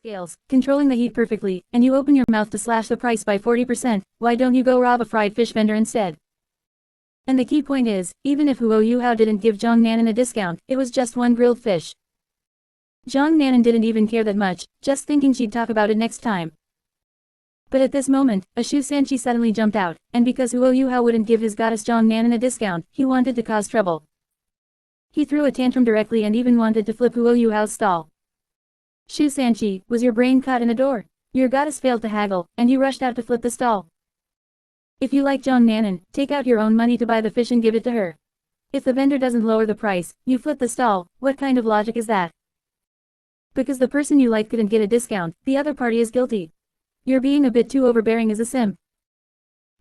scales, controlling the heat perfectly, and you open your mouth to slash the price by 40%, why don't you go rob a fried fish vendor instead? And the key point is, even if Huo Yuhao didn't give N.A.N a discount, it was just one grilled fish. N.A.N didn't even care that much, just thinking she'd talk about it next time. But at this moment, a Shu Sanqi suddenly jumped out, and because Huo Yuhao wouldn't give his goddess N.A.N a discount, he wanted to cause trouble. He threw a tantrum directly and even wanted to flip Huo Yuhao's stall. Shu Sanqi, was your brain caught in a door? Your goddess failed to haggle, and you rushed out to flip the stall. If you like N.A.N, take out your own money to buy the fish and give it to her. If the vendor doesn't lower the price, you flip the stall. What kind of logic is that? Because the person you like couldn't get a discount, the other party is guilty. You're being a bit too overbearing as a simp.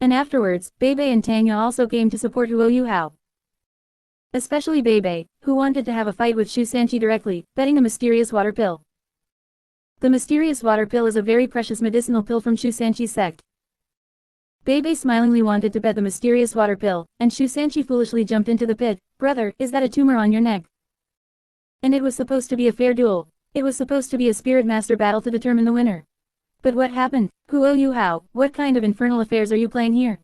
And afterwards, Beibei and Tangya also came to support Huo Yuhao. Especially Beibei, who wanted to have a fight with Shu Sanqi directly, betting a mysterious water pill. The mysterious water pill is a very precious medicinal pill from Shu Sanqi's sect. Beibei smilingly wanted to bet the mysterious water pill, and Shu Sanqi foolishly jumped into the pit. Brother, is that a tumor on your neck? And it was supposed to be a fair duel. It was supposed to be a spirit master battle to determine the winner. But what happened? Huo Yuhao, what kind of infernal affairs are you playing here?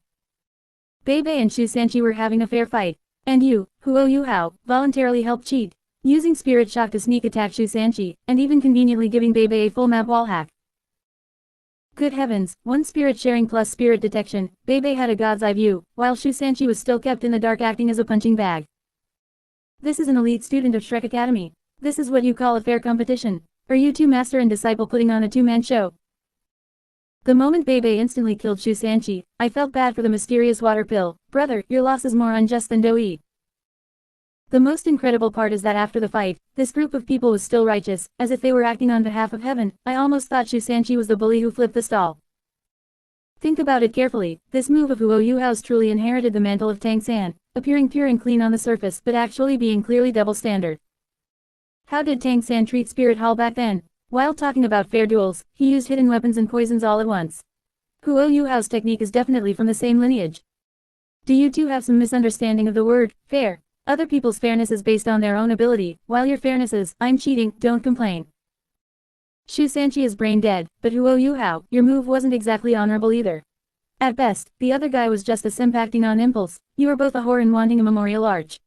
Beibei and Shu Sanqi were having a fair fight. And you, Huo Yuhao, voluntarily helped cheat, using spirit shock to sneak attack Shu Sanqi, and even conveniently giving Beibei a full map wall hack. Good heavens, one spirit sharing plus spirit detection, Beibei had a god's eye view, while Shu Sanqi was still kept in the dark acting as a punching bag. This is an elite student of Shrek Academy. This is what you call a fair competition. Are you two master and disciple putting on a two-man show? The moment Beibei instantly killed Shu Sanqi, I felt bad for the mysterious water pill. Brother, your loss is more unjust than Doi. The most incredible part is that after the fight, this group of people was still righteous, as if they were acting on behalf of heaven. I almost thought Shu Sanqi was the bully who flipped the stall. Think about it carefully, this move of Huo Yuhao's truly inherited the mantle of N.A.N, appearing pure and clean on the surface but actually being clearly double standard. How did N.A.N treat Spirit Hall back then? While talking about fair duels, he used hidden weapons and poisons all at once. Huo Yuhao's technique is definitely from the same lineage. Do you two have some misunderstanding of the word, fair? Other people's fairness is based on their own ability, while your fairness is, I'm cheating, don't complain. Shu Sanqi is brain dead, but Huo Yuhao, your move wasn't exactly honorable either. At best, the other guy was just a simp acting on impulse. You are both a whore and wanting a memorial arch.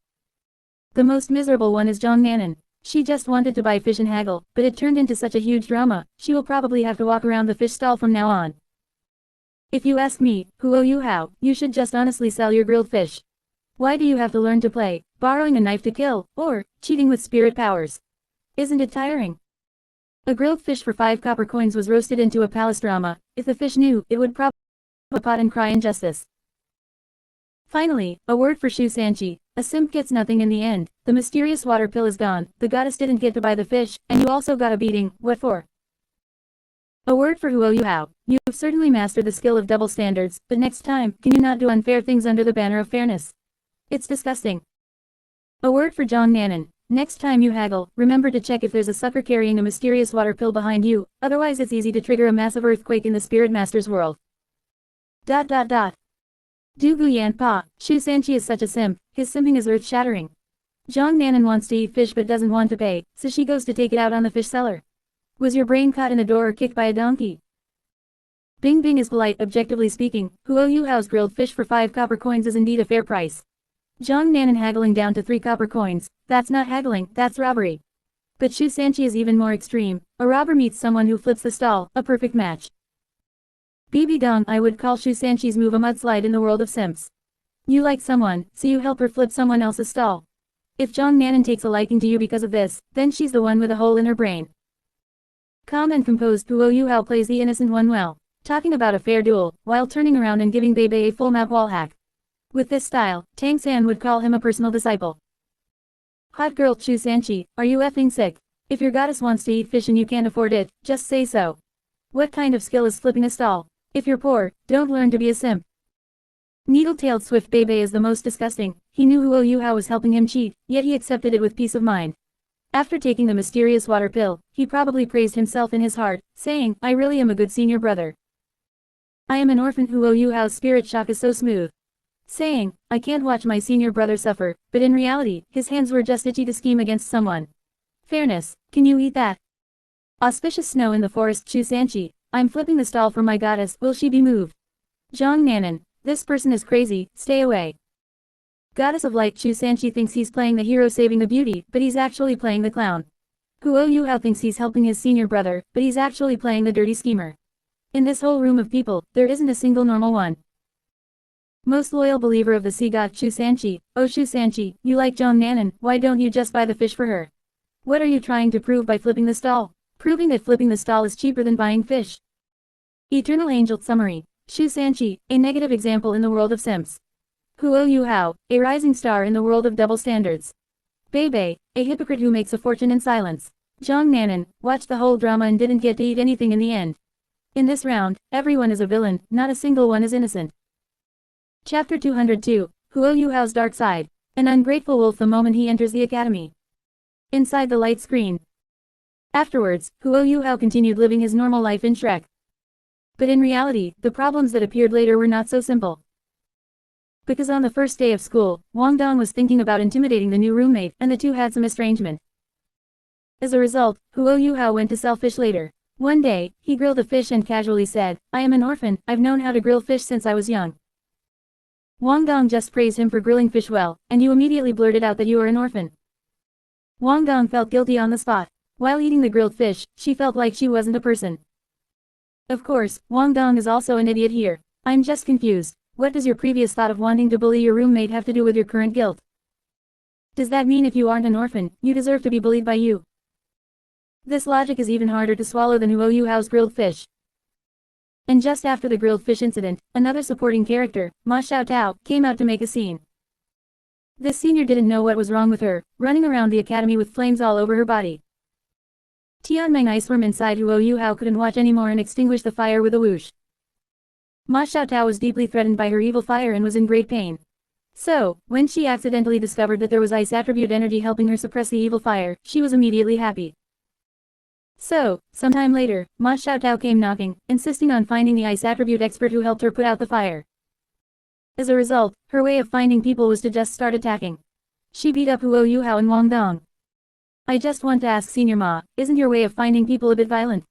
The most miserable one is N.A.N. She just wanted to buy fish and haggle, but it turned into such a huge drama, she will probably have to walk around the fish stall from now on. If you ask me, Huo Yuhao, you should just honestly sell your grilled fish. Why do you have to learn to play, borrowing a knife to kill, or, cheating with spirit powers? Isn't it tiring? A grilled fish for 5 copper coins was roasted into a palace drama. If the fish knew, it would probably pot and cry injustice. Finally, a word for Shu Sanqi. A simp gets nothing in the end. The mysterious water pill is gone, the goddess didn't get to buy the fish, and you also got a beating. What for? A word for Huo Yuhao. You've certainly mastered the skill of double standards, but next time, can you not do unfair things under the banner of fairness? It's disgusting. A word for N.A.N. Next time you haggle, remember to check if there's a sucker carrying a mysterious water pill behind you, otherwise it's easy to trigger a massive earthquake in the Spirit Master's world. Du Guyan Pa, Shu Sanqi is such a simp, his simping is earth-shattering. N.A.N wants to eat fish but doesn't want to pay, so she goes to take it out on the fish seller. Was your brain caught in a door or kicked by a donkey? Bing Bing is polite. Objectively speaking, Huo Yuhao's grilled fish for 5 copper coins is indeed a fair price. N.A.N haggling down to 3 copper coins, that's not haggling, that's robbery. But Shu Sanqi is even more extreme, a robber meets someone who flips the stall, a perfect match. BB Dong, I would call Shu Sanqi's move a mudslide in the world of simps. You like someone, so you help her flip someone else's stall. If N.A.N takes a liking to you because of this, then she's the one with a hole in her brain. Calm and composed, Huo Yuhao plays the innocent one well, talking about a fair duel, while turning around and giving Beibei a full map wall hack. With this style, N.A.N would call him a personal disciple. Hot girl Shu Sanqi, are you effing sick? If your goddess wants to eat fish and you can't afford it, just say so. What kind of skill is flipping a stall? If you're poor, don't learn to be a simp. Needle-tailed Swift Beibei is the most disgusting. He knew Huo Yuhao was helping him cheat, yet he accepted it with peace of mind. After taking the mysterious water pill, he probably praised himself in his heart, saying, I really am a good senior brother. I am an orphan. Huo Yuhao's spirit shock is so smooth. Saying, I can't watch my senior brother suffer, but in reality, his hands were just itchy to scheme against someone. Fairness, can you eat that? Auspicious snow in the forest Chu Sanchi. I'm flipping the stall for my goddess, will she be moved? N.A.N. This person is crazy, stay away. Goddess of Light Chu Sanchi thinks he's playing the hero saving the beauty, but he's actually playing the clown. Huo Yuhao thinks he's helping his senior brother, but he's actually playing the dirty schemer. In this whole room of people, there isn't a single normal one. Most loyal believer of the sea god Chu Sanchi. Oh Chu Sanchi, you like N.A.N, why don't you just buy the fish for her? What are you trying to prove by flipping the stall? Proving that flipping the stall is cheaper than buying fish. Eternal Angel Summary. Chu Sanchi, a negative example in the world of simps. Huo Yuhao, a rising star in the world of double standards. Bei, a hypocrite who makes a fortune in silence. N.A.N, watched the whole drama and didn't get to eat anything in the end. In this round, everyone is a villain, not a single one is innocent. Chapter 202, Huo Yuhao's Dark Side. An ungrateful wolf the moment he enters the academy. Inside the light screen. Afterwards, Huo Yuhao continued living his normal life in Shrek. But in reality, the problems that appeared later were not so simple. Because on the first day of school, Wang Dong was thinking about intimidating the new roommate, and the two had some estrangement. As a result, Huo Yuhao went to sell fish later. One day, he grilled a fish and casually said, I am an orphan, I've known how to grill fish since I was young. Wang Dong just praised him for grilling fish well, and you immediately blurted out that you are an orphan. Wang Dong felt guilty on the spot. While eating the grilled fish, she felt like she wasn't a person. Of course, Wang Dong is also an idiot here. I'm just confused. What does your previous thought of wanting to bully your roommate have to do with your current guilt? Does that mean if you aren't an orphan, you deserve to be bullied by you? This logic is even harder to swallow than Huo Yuhao's grilled fish. And just after the grilled fish incident, another supporting character, Ma Xiaotao, came out to make a scene. This senior didn't know what was wrong with her, running around the academy with flames all over her body. Tianmeng iceworm inside Huo Yuhao couldn't watch anymore and extinguished the fire with a whoosh. Ma Xiaotao was deeply threatened by her evil fire and was in great pain. So, when she accidentally discovered that there was ice attribute energy helping her suppress the evil fire, she was immediately happy. So, sometime later, Ma Xiaotao came knocking, insisting on finding the ice attribute expert who helped her put out the fire. As a result, her way of finding people was to just start attacking. She beat up Huo Yuhao and Wang Dong. I just want to ask Senior Ma, isn't your way of finding people a bit violent?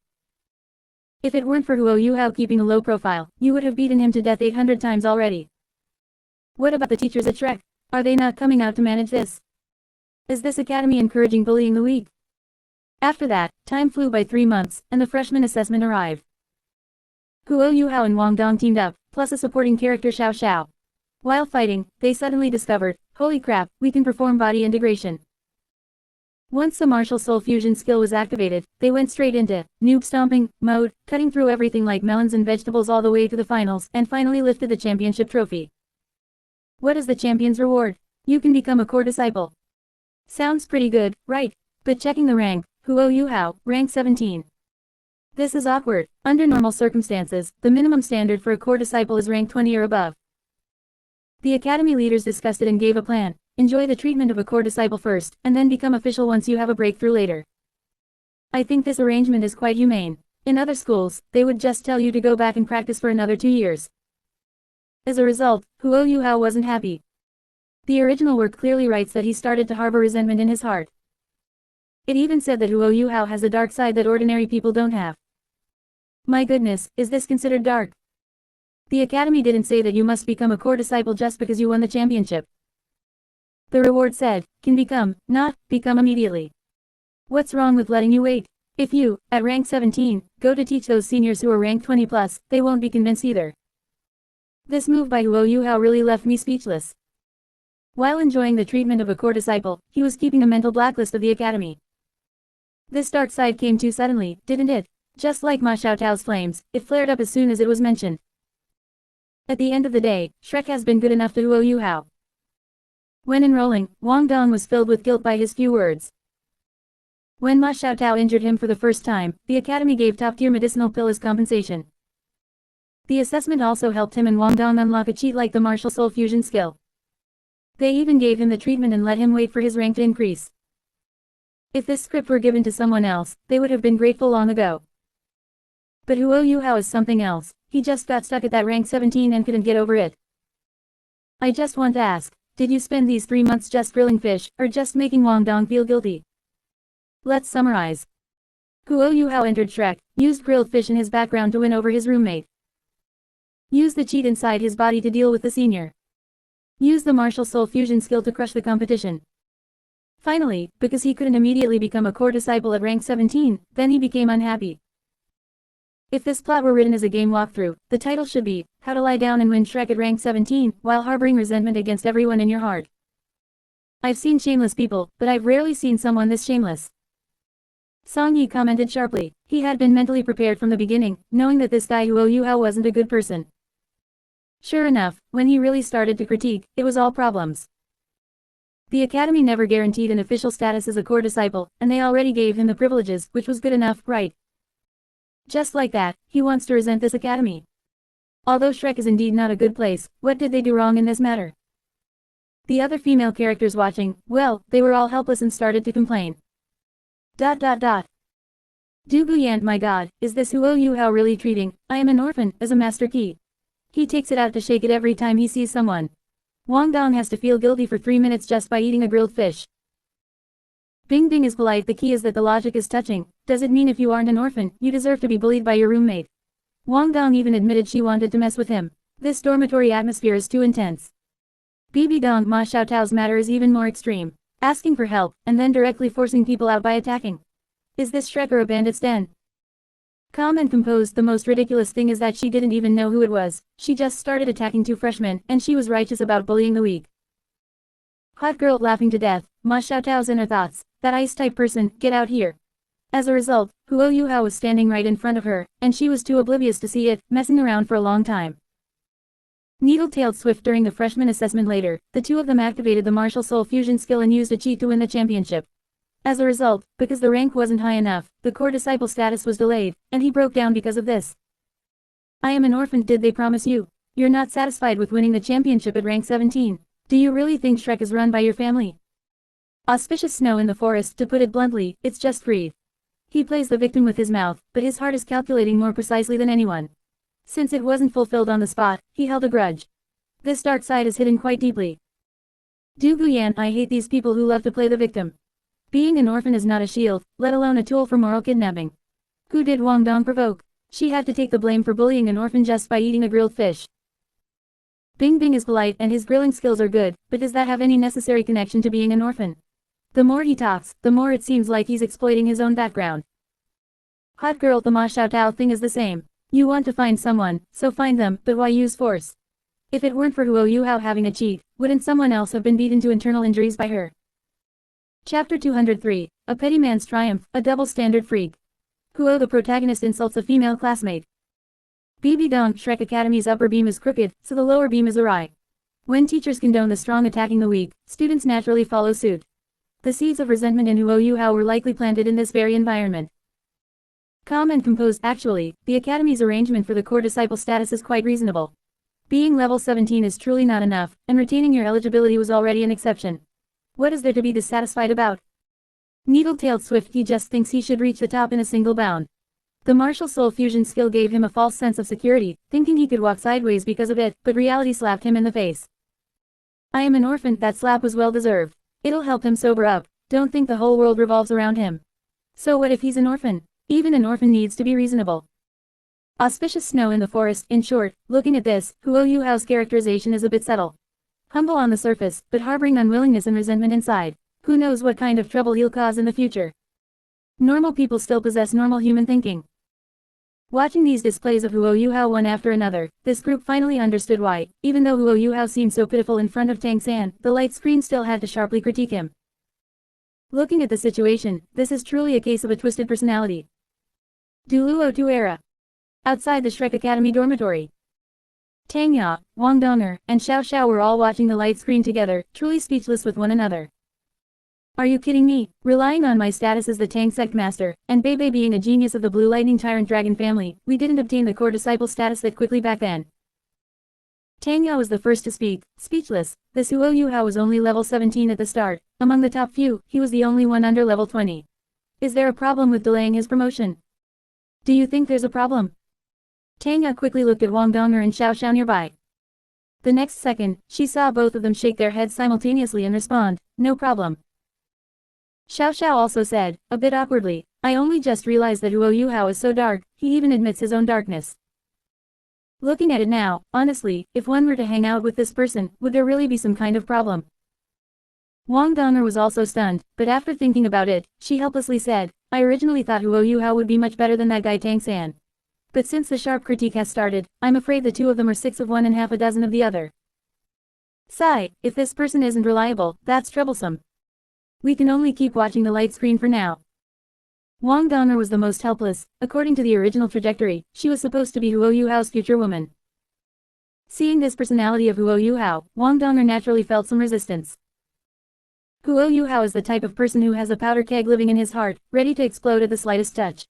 If it weren't for Huo Yuhao keeping a low profile, you would have beaten him to death 800 times already. What about the teachers at Shrek? Are they not coming out to manage this? Is this academy encouraging bullying the weak? After that, time flew by 3 months, and the freshman assessment arrived. Huo Yuhao and Wang Dong teamed up, plus a supporting character Xiao Xiao. While fighting, they suddenly discovered, holy crap, we can perform body integration. Once the martial soul fusion skill was activated, they went straight into noob stomping mode, cutting through everything like melons and vegetables all the way to the finals, and finally lifted the championship trophy. What is the champion's reward? You can become a core disciple. Sounds pretty good, right? But checking the rank, Huo Yuhao, rank 17. This is awkward. Under normal circumstances, the minimum standard for a core disciple is rank 20 or above. The academy leaders discussed it and gave a plan. Enjoy the treatment of a core disciple first, and then become official once you have a breakthrough later. I think this arrangement is quite humane. In other schools, they would just tell you to go back and practice for another 2 years. As a result, Huo Yuhao wasn't happy. The original work clearly writes that he started to harbor resentment in his heart. It even said that Huo Yuhao has a dark side that ordinary people don't have. My goodness, is this considered dark? The academy didn't say that you must become a core disciple just because you won the championship. The reward said, can become, not, become immediately. What's wrong with letting you wait? If you, at rank 17, go to teach those seniors who are rank 20 plus, they won't be convinced either. This move by Huo Yuhao really left me speechless. While enjoying the treatment of a core disciple, he was keeping a mental blacklist of the academy. This dark side came too suddenly, didn't it? Just like Ma Xiaotao's flames, it flared up as soon as it was mentioned. At the end of the day, Shrek has been good enough to Huo Yuhao. When enrolling, Wang Dong was filled with guilt by his few words. When Ma Xiaotao injured him for the first time, the academy gave top-tier medicinal pill as compensation. The assessment also helped him and Wang Dong unlock a cheat like the martial soul fusion skill. They even gave him the treatment and let him wait for his rank to increase. If this script were given to someone else, they would have been grateful long ago. But Huo Yuhao is something else. He just got stuck at that rank 17 and couldn't get over it. I just want to ask, did you spend these 3 months just grilling fish, or just making Wang Dong feel guilty? Let's summarize. Huo Yuhao entered Shrek, used grilled fish in his background to win over his roommate. Used the cheat inside his body to deal with the senior. Used the martial soul fusion skill to crush the competition. Finally, because he couldn't immediately become a core disciple at rank 17, then he became unhappy. If this plot were written as a game walkthrough, the title should be, How to Lie Down and Win Shrek at rank 17, while harboring resentment against everyone in your heart. I've seen shameless people, but I've rarely seen someone this shameless. Song Yi commented sharply. He had been mentally prepared from the beginning, knowing that this guy Huo Yuhao wasn't a good person. Sure enough, when he really started to critique, it was all problems. The academy never guaranteed an official status as a core disciple, and they already gave him the privileges, which was good enough, right? Just like that, he wants to resent this academy. Although Shrek is indeed not a good place, what did they do wrong in this matter? The other female characters watching, well, they were all helpless and started to complain. Du Guyan, my god, is this Huo Yuhao really treating, I am an orphan, as a master key? He takes it out to shake it every time he sees someone. Wang Dong has to feel guilty for 3 minutes just by eating a grilled fish. Bing Bing is polite. The key is that the logic is touching. Does it mean if you aren't an orphan, you deserve to be bullied by your roommate? Wang Dong even admitted she wanted to mess with him. This dormitory atmosphere is too intense. Bibi Dong Ma Xiaotao's matter is even more extreme. Asking for help, and then directly forcing people out by attacking. Is this Shrek or a bandit's den? Calm and composed. The most ridiculous thing is that she didn't even know who it was. She just started attacking 2 freshmen, and she was righteous about bullying the weak. Hot girl laughing to death. Ma Xiaotao's inner thoughts. That ice-type person, get out here. As a result, Huo Yuhao was standing right in front of her, and she was too oblivious to see it, messing around for a long time. Needle-tailed swift during the freshman assessment later, the two of them activated the martial soul fusion skill and used a cheat to win the championship. As a result, because the rank wasn't high enough, the core disciple status was delayed, and he broke down because of this. I am an orphan. Did they promise you? You're not satisfied with winning the championship at rank 17. Do you really think Shrek is run by your family? Auspicious snow in the forest. To put it bluntly, it's just greed. He plays the victim with his mouth, but his heart is calculating more precisely than anyone. Since it wasn't fulfilled on the spot, he held a grudge. This dark side is hidden quite deeply. Du Guyan, I hate these people who love to play the victim. Being an orphan is not a shield, let alone a tool for moral kidnapping. Who did Wang Dong provoke? She had to take the blame for bullying an orphan just by eating a grilled fish. Bing Bing is polite and his grilling skills are good, but does that have any necessary connection to being an orphan? The more he talks, the more it seems like he's exploiting his own background. Hot girl, the Ma Xiaotao thing is the same. You want to find someone, so find them, but why use force? If it weren't for Huo Yuhao having a cheat, wouldn't someone else have been beaten to internal injuries by her? Chapter 203, A Petty Man's Triumph, a double-standard freak. Huo the protagonist insults a female classmate. Bibi Dong, Shrek Academy's upper beam is crooked, so the lower beam is awry. When teachers condone the strong attacking the weak, students naturally follow suit. The seeds of resentment in Huo Yuhao were likely planted in this very environment. Calm and composed. Actually, the Academy's arrangement for the core disciple status is quite reasonable. Being level 17 is truly not enough, and retaining your eligibility was already an exception. What is there to be dissatisfied about? Needle-tailed swift. He just thinks he should reach the top in a single bound. The martial soul fusion skill gave him a false sense of security, thinking he could walk sideways because of it, but reality slapped him in the face. I am an orphan. That slap was well deserved. It'll help him sober up. Don't think the whole world revolves around him. So what if he's an orphan? Even an orphan needs to be reasonable. Auspicious snow in the forest. In short, looking at this, Huo Yuhao's characterization is a bit subtle. Humble on the surface, but harboring unwillingness and resentment inside. Who knows what kind of trouble he'll cause in the future. Normal people still possess normal human thinking. Watching these displays of Huo Yuhao one after another, this group finally understood why, even though Huo Yuhao seemed so pitiful in front of N.A.N, the light screen still had to sharply critique him. Looking at the situation, this is truly a case of a twisted personality. Duluo Tu era. Outside the Shrek Academy dormitory. Tang Ya, Wang Donger, and Xiao Xiao were all watching the light screen together, truly speechless with one another. Are you kidding me? Relying on my status as the Tang sect master, and Bebe being a genius of the Blue Lightning Tyrant Dragon family, we didn't obtain the core disciple status that quickly back then. Tang Ya was the first to speak, speechless. This Huo Yuhao was only level 17 at the start. Among the top few, he was the only one under level 20. Is there a problem with delaying his promotion? Do you think there's a problem? Tang Ya quickly looked at Wang Donger and Xiao Xiao nearby. The next second, she saw both of them shake their heads simultaneously and respond, no problem. Xiao Xiao also said, a bit awkwardly, I only just realized that Huo Yuhao is so dark, he even admits his own darkness. Looking at it now, honestly, if one were to hang out with this person, would there really be some kind of problem? Wang Dong'er was also stunned, but after thinking about it, she helplessly said, I originally thought Huo Yuhao would be much better than that guy Tang San. But since the sharp critique has started, I'm afraid the two of them are 6 of one and half a dozen of the other. Sigh, if this person isn't reliable, that's troublesome. We can only keep watching the light screen for now. Wang Dong'er was the most helpless. According to the original trajectory, she was supposed to be Huo Yuhao's future woman. Seeing this personality of Huo Yuhao, Wang Dong'er naturally felt some resistance. Huo Yuhao is the type of person who has a powder keg living in his heart, ready to explode at the slightest touch.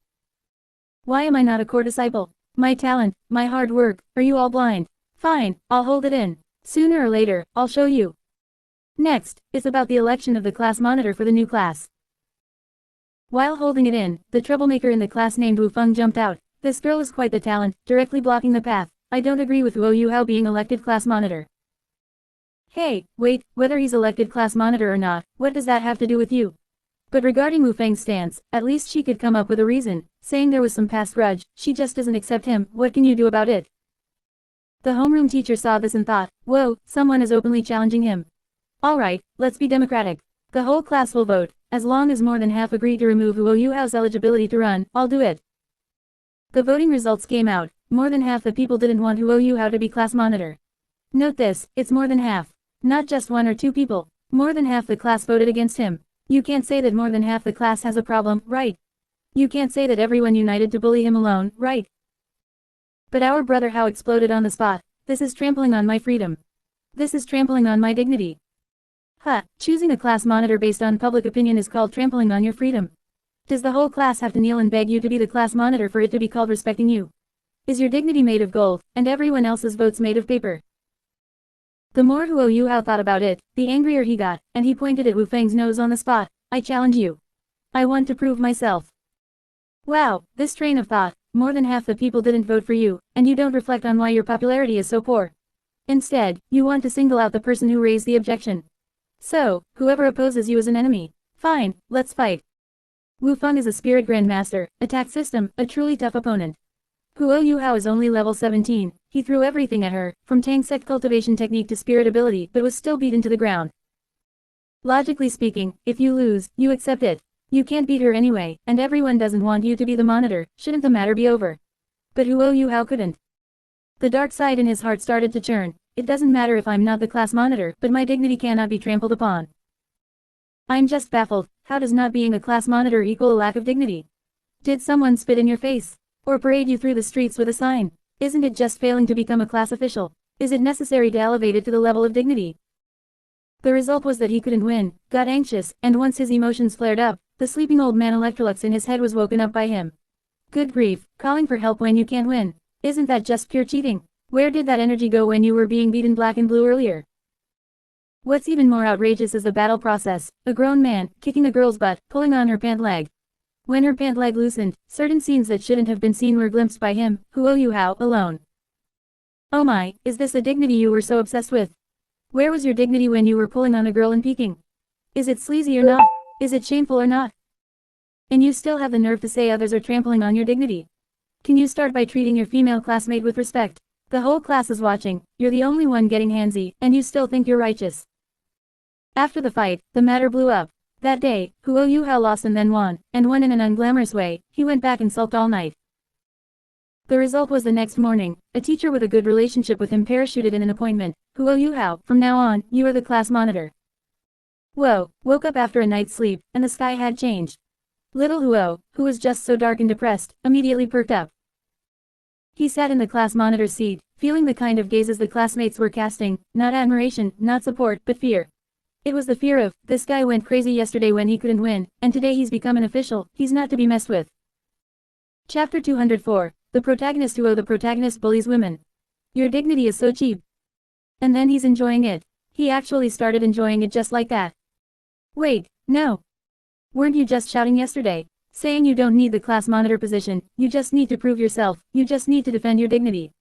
Why am I not a core disciple? My talent, my hard work, are you all blind? Fine, I'll hold it in. Sooner or later, I'll show you. Next, it's about the election of the class monitor for the new class. While holding it in, the troublemaker in the class named Wu Feng jumped out. This girl is quite the talent, directly blocking the path. I don't agree with Huo Yuhao being elected class monitor. Hey, wait, whether he's elected class monitor or not, what does that have to do with you? But regarding Wu Feng's stance, at least she could come up with a reason, saying there was some past grudge, she just doesn't accept him, what can you do about it? The homeroom teacher saw this and thought, whoa, someone is openly challenging him. Alright, let's be democratic. The whole class will vote, as long as more than half agree to remove Huo Yuhao's eligibility to run, I'll do it. The voting results came out, more than half the people didn't want Huo Yuhao to be class monitor. Note this, it's more than half. Not just 1 or 2 people. More than half the class voted against him. You can't say that more than half the class has a problem, right? You can't say that everyone united to bully him alone, right? But our brother Hao exploded on the spot. This is trampling on my freedom. This is trampling on my dignity. Huh, choosing a class monitor based on public opinion is called trampling on your freedom. Does the whole class have to kneel and beg you to be the class monitor for it to be called respecting you? Is your dignity made of gold, and everyone else's votes made of paper? The more Huo Yuhao thought about it, the angrier he got, and he pointed at Wu Feng's nose on the spot. I challenge you. I want to prove myself. Wow, this train of thought, more than half the people didn't vote for you, and you don't reflect on why your popularity is so poor. Instead, you want to single out the person who raised the objection. So, whoever opposes you is an enemy. Fine, let's fight. Wu Feng is a spirit grandmaster, attack system, a truly tough opponent. Huo Yuhao is only level 17, he threw everything at her, from Tang sect cultivation technique to spirit ability, but was still beaten to the ground. Logically speaking, if you lose, you accept it. You can't beat her anyway, and everyone doesn't want you to be the monitor, shouldn't the matter be over? But Huo Yuhao couldn't. The dark side in his heart started to churn. It doesn't matter if I'm not the class monitor, but my dignity cannot be trampled upon. I'm just baffled, how does not being a class monitor equal a lack of dignity? Did someone spit in your face? Or parade you through the streets with a sign? Isn't it just failing to become a class official? Is it necessary to elevate it to the level of dignity? The result was that he couldn't win, got anxious, and once his emotions flared up, the sleeping old man Electrolux in his head was woken up by him. Good grief, calling for help when you can't win. Isn't that just pure cheating? Where did that energy go when you were being beaten black and blue earlier? What's even more outrageous is the battle process, a grown man, kicking a girl's butt, pulling on her pant leg. When her pant leg loosened, certain scenes that shouldn't have been seen were glimpsed by him, Huo Yuhao, alone. Oh my, is this the dignity you were so obsessed with? Where was your dignity when you were pulling on a girl in Peking? Is it sleazy or not? Is it shameful or not? And you still have the nerve to say others are trampling on your dignity? Can you start by treating your female classmate with respect? The whole class is watching, you're the only one getting handsy, and you still think you're righteous. After the fight, the matter blew up. That day, Huo Yuhao lost and then won, and won in an unglamorous way. He went back and sulked all night. The result was the next morning, a teacher with a good relationship with him parachuted in an appointment. Huo Yuhao, from now on, you are the class monitor. Whoa, woke up after a night's sleep, and the sky had changed. Little Huo, who was just so dark and depressed, immediately perked up. He sat in the class monitor's seat, feeling the kind of gazes the classmates were casting, not admiration, not support, but fear. It was the fear of, this guy went crazy yesterday when he couldn't win, and today he's become an official, he's not to be messed with. Chapter 204, the protagonist Huo. The protagonist bullies women. Your dignity is so cheap. And then he's enjoying it. He actually started enjoying it just like that. Wait, no. Weren't you just shouting yesterday, saying you don't need the class monitor position, you just need to prove yourself, you just need to defend your dignity.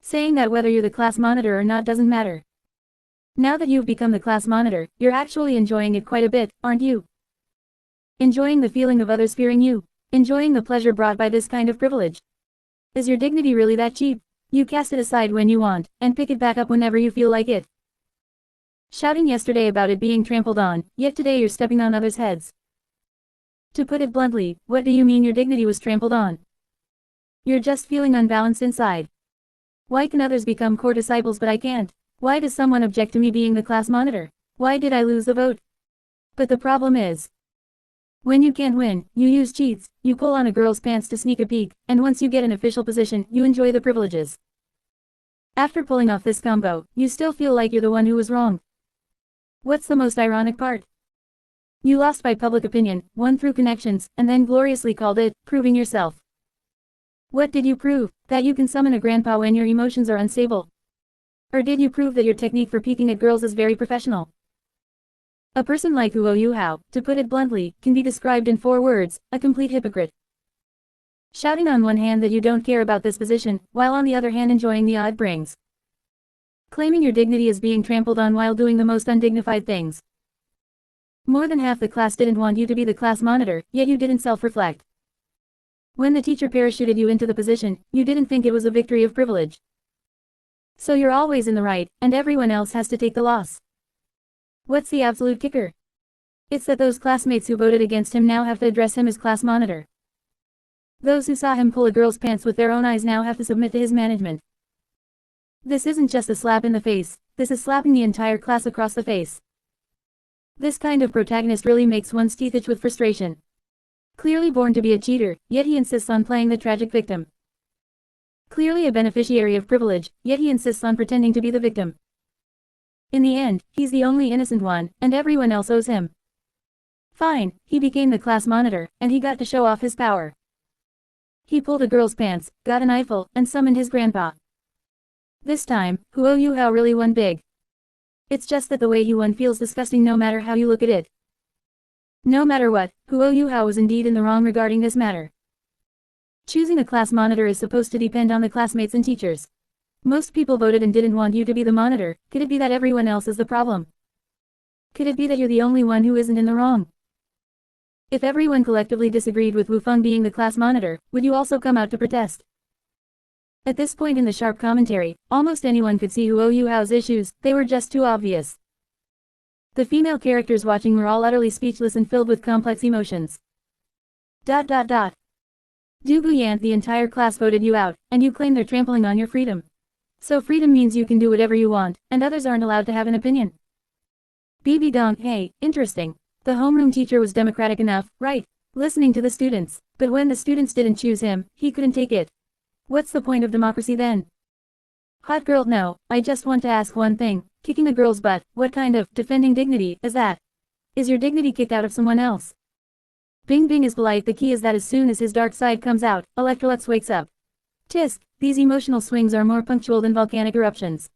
Saying that whether you're the class monitor or not doesn't matter. Now that you've become the class monitor, you're actually enjoying it quite a bit, aren't you? Enjoying the feeling of others fearing you. Enjoying the pleasure brought by this kind of privilege. Is your dignity really that cheap? You cast it aside when you want, and pick it back up whenever you feel like it. Shouting yesterday about it being trampled on, yet today you're stepping on others' heads. To put it bluntly, what do you mean your dignity was trampled on? You're just feeling unbalanced inside. Why can others become core disciples but I can't? Why does someone object to me being the class monitor? Why did I lose the vote? But the problem is, when you can't win, you use cheats, you pull on a girl's pants to sneak a peek, and once you get an official position, you enjoy the privileges. After pulling off this combo, you still feel like you're the one who was wrong. What's the most ironic part? You lost by public opinion, won through connections, and then gloriously called it, proving yourself. What did you prove? That you can summon a grandpa when your emotions are unstable? Or did you prove that your technique for peeking at girls is very professional? A person like How, to put it bluntly, can be described in 4 words, a complete hypocrite. Shouting on one hand that you don't care about this position, while on the other hand enjoying the odd brings. Claiming your dignity is being trampled on while doing the most undignified things. More than half the class didn't want you to be the class monitor, yet you didn't self-reflect. When the teacher parachuted you into the position, you didn't think it was a victory of privilege. So you're always in the right, and everyone else has to take the loss. What's the absolute kicker? It's that those classmates who voted against him now have to address him as class monitor. Those who saw him pull a girl's pants with their own eyes now have to submit to his management. This isn't just a slap in the face, this is slapping the entire class across the face. This kind of protagonist really makes one's teeth itch with frustration. Clearly born to be a cheater, yet he insists on playing the tragic victim. Clearly a beneficiary of privilege, yet he insists on pretending to be the victim. In the end, he's the only innocent one, and everyone else owes him. Fine, he became the class monitor, and he got to show off his power. He pulled a girl's pants, got an eyeful, and summoned his grandpa. This time, How really won big. It's just that the way he won feels disgusting no matter how you look at it. No matter what, How was indeed in the wrong regarding this matter. Choosing a class monitor is supposed to depend on the classmates and teachers. Most people voted and didn't want you to be the monitor. Could it be that everyone else is the problem? Could it be that you're the only one who isn't in the wrong? If everyone collectively disagreed with Wu Feng being the class monitor, would you also come out to protest? At this point in the sharp commentary, almost anyone could see Hao's issues, they were just too obvious. The female characters watching were all utterly speechless and filled with complex emotions. Du Guyan, the entire class voted you out, and you claim they're trampling on your freedom. So freedom means you can do whatever you want, and others aren't allowed to have an opinion. BB Dong, hey, interesting. The homeroom teacher was democratic enough, right? Listening to the students. But when the students didn't choose him, he couldn't take it. What's the point of democracy then? Hot girl, no, I just want to ask one thing. Kicking a girl's butt, what kind of defending dignity is that? Is your dignity kicked out of someone else? Bing Bing is polite. The key is that as soon as his dark side comes out, Electrolux wakes up. Tisk, these emotional swings are more punctual than volcanic eruptions.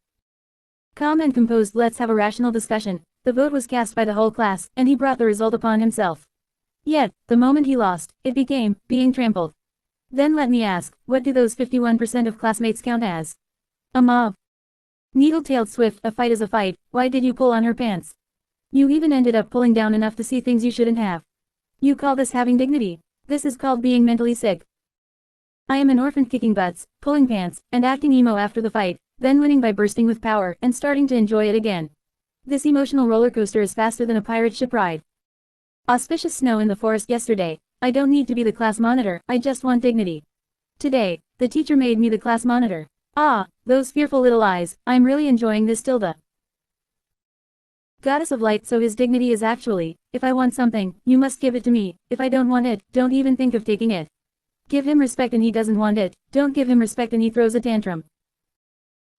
Calm and composed, let's have a rational discussion. The vote was cast by the whole class, and he brought the result upon himself. Yet, the moment he lost, it became being trampled. Then let me ask, what do those 51% of classmates count as? A mob. Needle-tailed Swift, a fight is a fight. Why did you pull on her pants? You even ended up pulling down enough to see things you shouldn't have. You call this having dignity? This is called being mentally sick. I am an orphan kicking butts, pulling pants, and acting emo after the fight, then winning by bursting with power and starting to enjoy it again. This emotional roller coaster is faster than a pirate ship ride. Auspicious snow in the forest yesterday. I don't need to be the class monitor, I just want dignity. Today, the teacher made me the class monitor. Ah, those fearful little eyes, I'm really enjoying this tilde. Goddess of light, so his dignity is actually, if I want something, you must give it to me, if I don't want it, don't even think of taking it. Give him respect and he doesn't want it, don't give him respect and he throws a tantrum.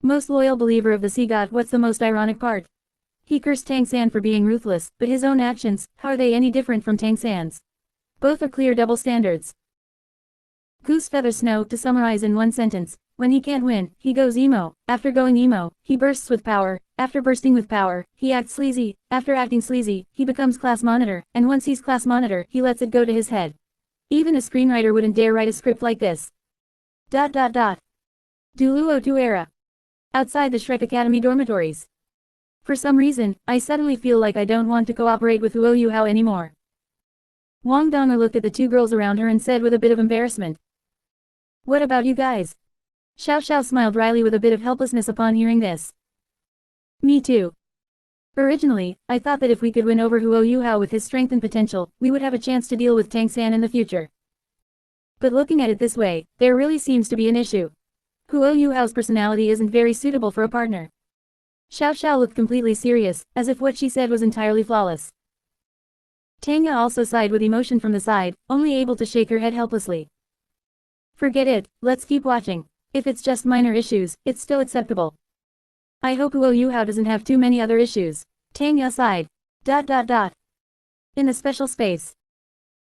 Most loyal believer of the sea god, what's the most ironic part? He cursed Tang San for being ruthless, but his own actions, how are they any different from Tang San's? Both are clear double standards. Goose Feather Snow, to summarize in one sentence, when he can't win, he goes emo. After going emo, he bursts with power. After bursting with power, he acts sleazy. After acting sleazy, he becomes class monitor, and once he's class monitor, he lets it go to his head. Even a screenwriter wouldn't dare write a script like this. Duluo to era. Outside the Shrek Academy dormitories. For some reason, I suddenly feel like I don't want to cooperate with How anymore. Wang Dong'er looked at the two girls around her and said with a bit of embarrassment. What about you guys? Xiao Xiao smiled wryly with a bit of helplessness upon hearing this. Me too. Originally, I thought that if we could win over Huo Yuhao with his strength and potential, we would have a chance to deal with Tang San in the future. But looking at it this way, there really seems to be an issue. Huo Yuhao's personality isn't very suitable for a partner. Xiao Xiao looked completely serious, as if what she said was entirely flawless. Tanya also sighed with emotion from the side, only able to shake her head helplessly. Forget it, let's keep watching. If it's just minor issues, it's still acceptable. I hope Huo Yuhao doesn't have too many other issues. Tanya sighed. In the special space.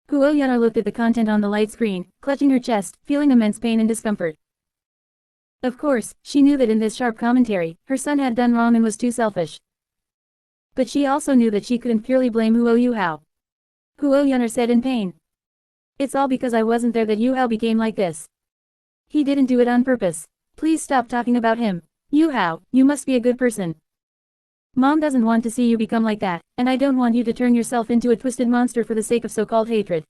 Huo Yunar looked at the content on the light screen, clutching her chest, feeling immense pain and discomfort. Of course, she knew that in this sharp commentary, her son had done wrong and was too selfish. But she also knew that she couldn't purely blame Huo Yuhao. Huo Yunar said in pain. It's all because I wasn't there that Yuhao became like this. He didn't do it on purpose. Please stop talking about him. Yuhao, you must be a good person. Mom doesn't want to see you become like that, and I don't want you to turn yourself into a twisted monster for the sake of so-called hatred.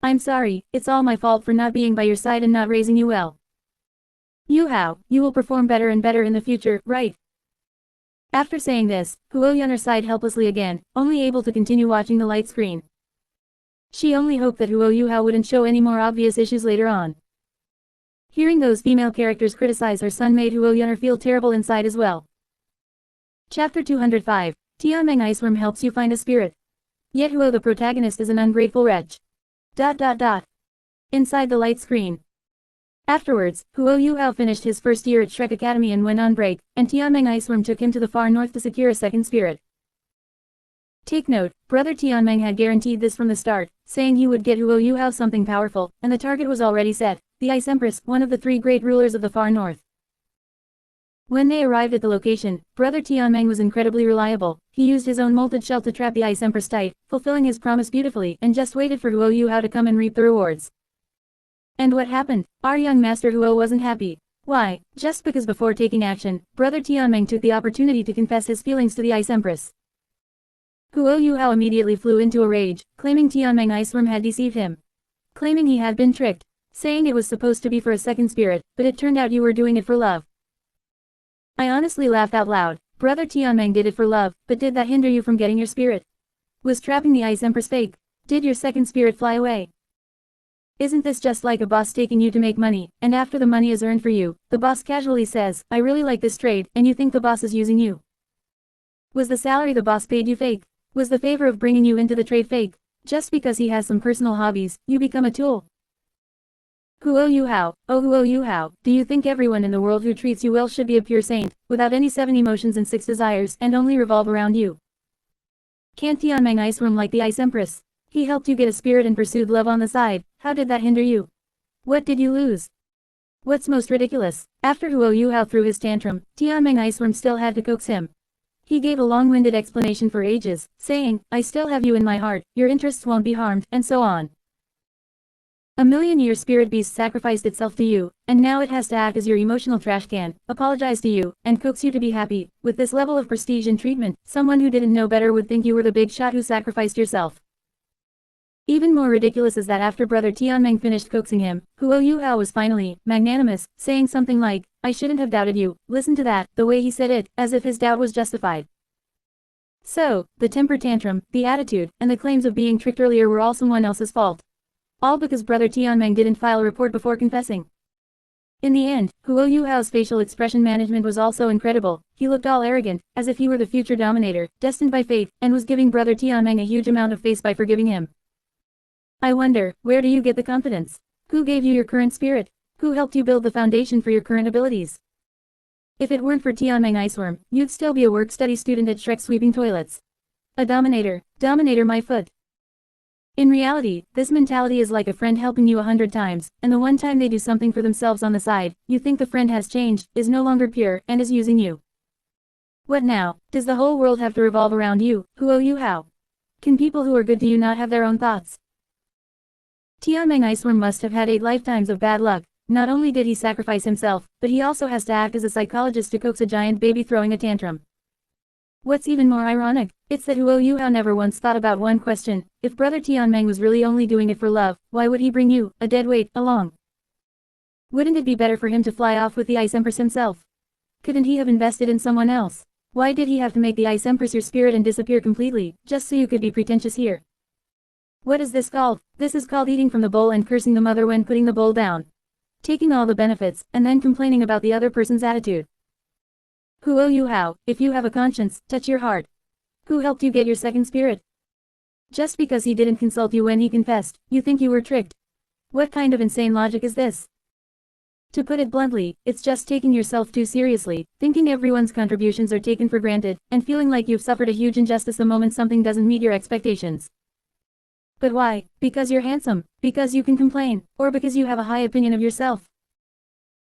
I'm sorry, it's all my fault for not being by your side and not raising you well. Yuhao, you will perform better and better in the future, right? After saying this, Huo Yunar sighed helplessly again, only able to continue watching the light screen. She only hoped that Huo Yuhao wouldn't show any more obvious issues later on. Hearing those female characters criticize her son made Huo Yunar feel terrible inside as well. Chapter 205, Tianmeng Iceworm helps you find a spirit. Yet Huo the protagonist is an ungrateful wretch. Inside the light screen. Afterwards, Huo Yuhao finished his first year at Shrek Academy and went on break, and Tianmeng Iceworm took him to the far north to secure a second spirit. Take note, Brother Tianmeng had guaranteed this from the start, saying he would get Huo Yuhao something powerful, and the target was already set, the Ice Empress, one of the three great rulers of the far north. When they arrived at the location, Brother Tianmeng was incredibly reliable. He used his own molted shell to trap the Ice Empress tight, fulfilling his promise beautifully, and just waited for Huo Yuhao to come and reap the rewards. And what happened? Our young master Huo wasn't happy. Why? Just because before taking action, Brother Tianmeng took the opportunity to confess his feelings to the Ice Empress. Huo Yuhao immediately flew into a rage, claiming Tianmeng Iceworm had deceived him. Claiming he had been tricked. Saying it was supposed to be for a second spirit, but it turned out you were doing it for love. I honestly laughed out loud. Brother Tianmeng did it for love, but did that hinder you from getting your spirit? Was trapping the Ice Empress fake? Did your second spirit fly away? Isn't this just like a boss taking you to make money, and after the money is earned for you, the boss casually says, I really like this trade, and you think the boss is using you? Was the salary the boss paid you fake? Was the favor of bringing you into the trade fake? Just because he has some personal hobbies, you become a tool. Huo Yuhao, oh Huo Yuhao, do you think everyone in the world who treats you well should be a pure saint, without any 7 emotions and 6 desires, and only revolve around you? Can't Tianmeng Iceworm like the Ice Empress? He helped you get a spirit and pursued love on the side. How did that hinder you? What did you lose? What's most ridiculous? After Huo Yuhao threw his tantrum, Tianmeng Iceworm still had to coax him. He gave a long-winded explanation for ages, saying, I still have you in my heart, your interests won't be harmed, and so on. A million-year spirit beast sacrificed itself to you, and now it has to act as your emotional trash can, apologize to you, and coax you to be happy. With this level of prestige and treatment, someone who didn't know better would think you were the big shot who sacrificed yourself. Even more ridiculous is that after Brother Tianmeng finished coaxing him, Huo Yuhao was finally magnanimous, saying something like, I shouldn't have doubted you. Listen to that, the way he said it, as if his doubt was justified. So, the temper tantrum, the attitude, and the claims of being tricked earlier were all someone else's fault. All because Brother Tianmeng didn't file a report before confessing. In the end, Huo Yuhao's facial expression management was also incredible. He looked all arrogant, as if he were the future dominator, destined by fate, and was giving Brother Tianmeng a huge amount of face by forgiving him. I wonder, where do you get the confidence? Who gave you your current spirit? Who helped you build the foundation for your current abilities? If it weren't for Tianmeng Iceworm, you'd still be a work-study student at Shrek sweeping toilets. A dominator my foot. In reality, this mentality is like a friend helping you 100 times, and the one time they do something for themselves on the side, you think the friend has changed, is no longer pure, and is using you. What now? Does the whole world have to revolve around you, Huo Yuhao? Can people who are good to you not have their own thoughts? Tianmeng Iceworm must have had 8 lifetimes of bad luck. Not only did he sacrifice himself, but he also has to act as a psychologist to coax a giant baby throwing a tantrum. What's even more ironic, it's that Huo Yuhao never once thought about one question: if brother Tianmeng was really only doing it for love, why would he bring you, a dead weight, along? Wouldn't it be better for him to fly off with the Ice Empress himself? Couldn't he have invested in someone else? Why did he have to make the Ice Empress your spirit and disappear completely, just so you could be pretentious here? What is this called? This is called eating from the bowl and cursing the mother when putting the bowl down. Taking all the benefits, and then complaining about the other person's attitude. Huo Yuhao, if you have a conscience, touch your heart. Who helped you get your second spirit? Just because he didn't consult you when he confessed, you think you were tricked? What kind of insane logic is this? To put it bluntly, it's just taking yourself too seriously, thinking everyone's contributions are taken for granted, and feeling like you've suffered a huge injustice the moment something doesn't meet your expectations. But why? Because you're handsome, because you can complain, or because you have a high opinion of yourself?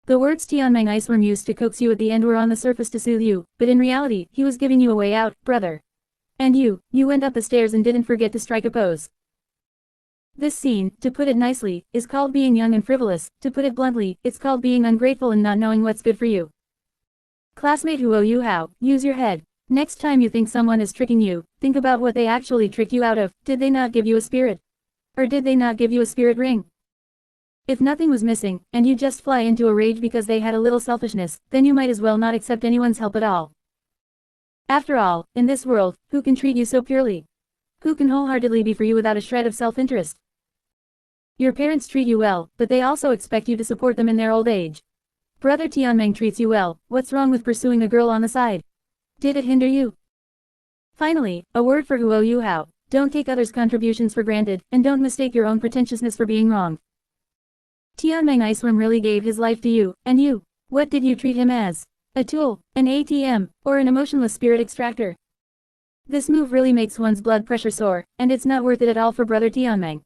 The words Tianmeng Iceworm used to coax you at the end were on the surface to soothe you, but in reality, he was giving you a way out, brother. And you went up the stairs and didn't forget to strike a pose. This scene, to put it nicely, is called being young and frivolous. To put it bluntly, it's called being ungrateful and not knowing what's good for you. Classmate Huo Yuhao, use your head. Next time you think someone is tricking you, think about what they actually tricked you out of. Did they not give you a spirit? Or did they not give you a spirit ring? If nothing was missing, and you just fly into a rage because they had a little selfishness, then you might as well not accept anyone's help at all. After all, in this world, who can treat you so purely? Who can wholeheartedly be for you without a shred of self-interest? Your parents treat you well, but they also expect you to support them in their old age. Brother Tianmeng treats you well, what's wrong with pursuing a girl on the side? Did it hinder you? Finally, a word for Huo Yuhao: don't take others' contributions for granted, and don't mistake your own pretentiousness for being wrong. Tianmeng Iceworm really gave his life to you, and you, what did you treat him as? A tool, an ATM, or an emotionless spirit extractor? This move really makes one's blood pressure soar, and it's not worth it at all for brother Tianmeng.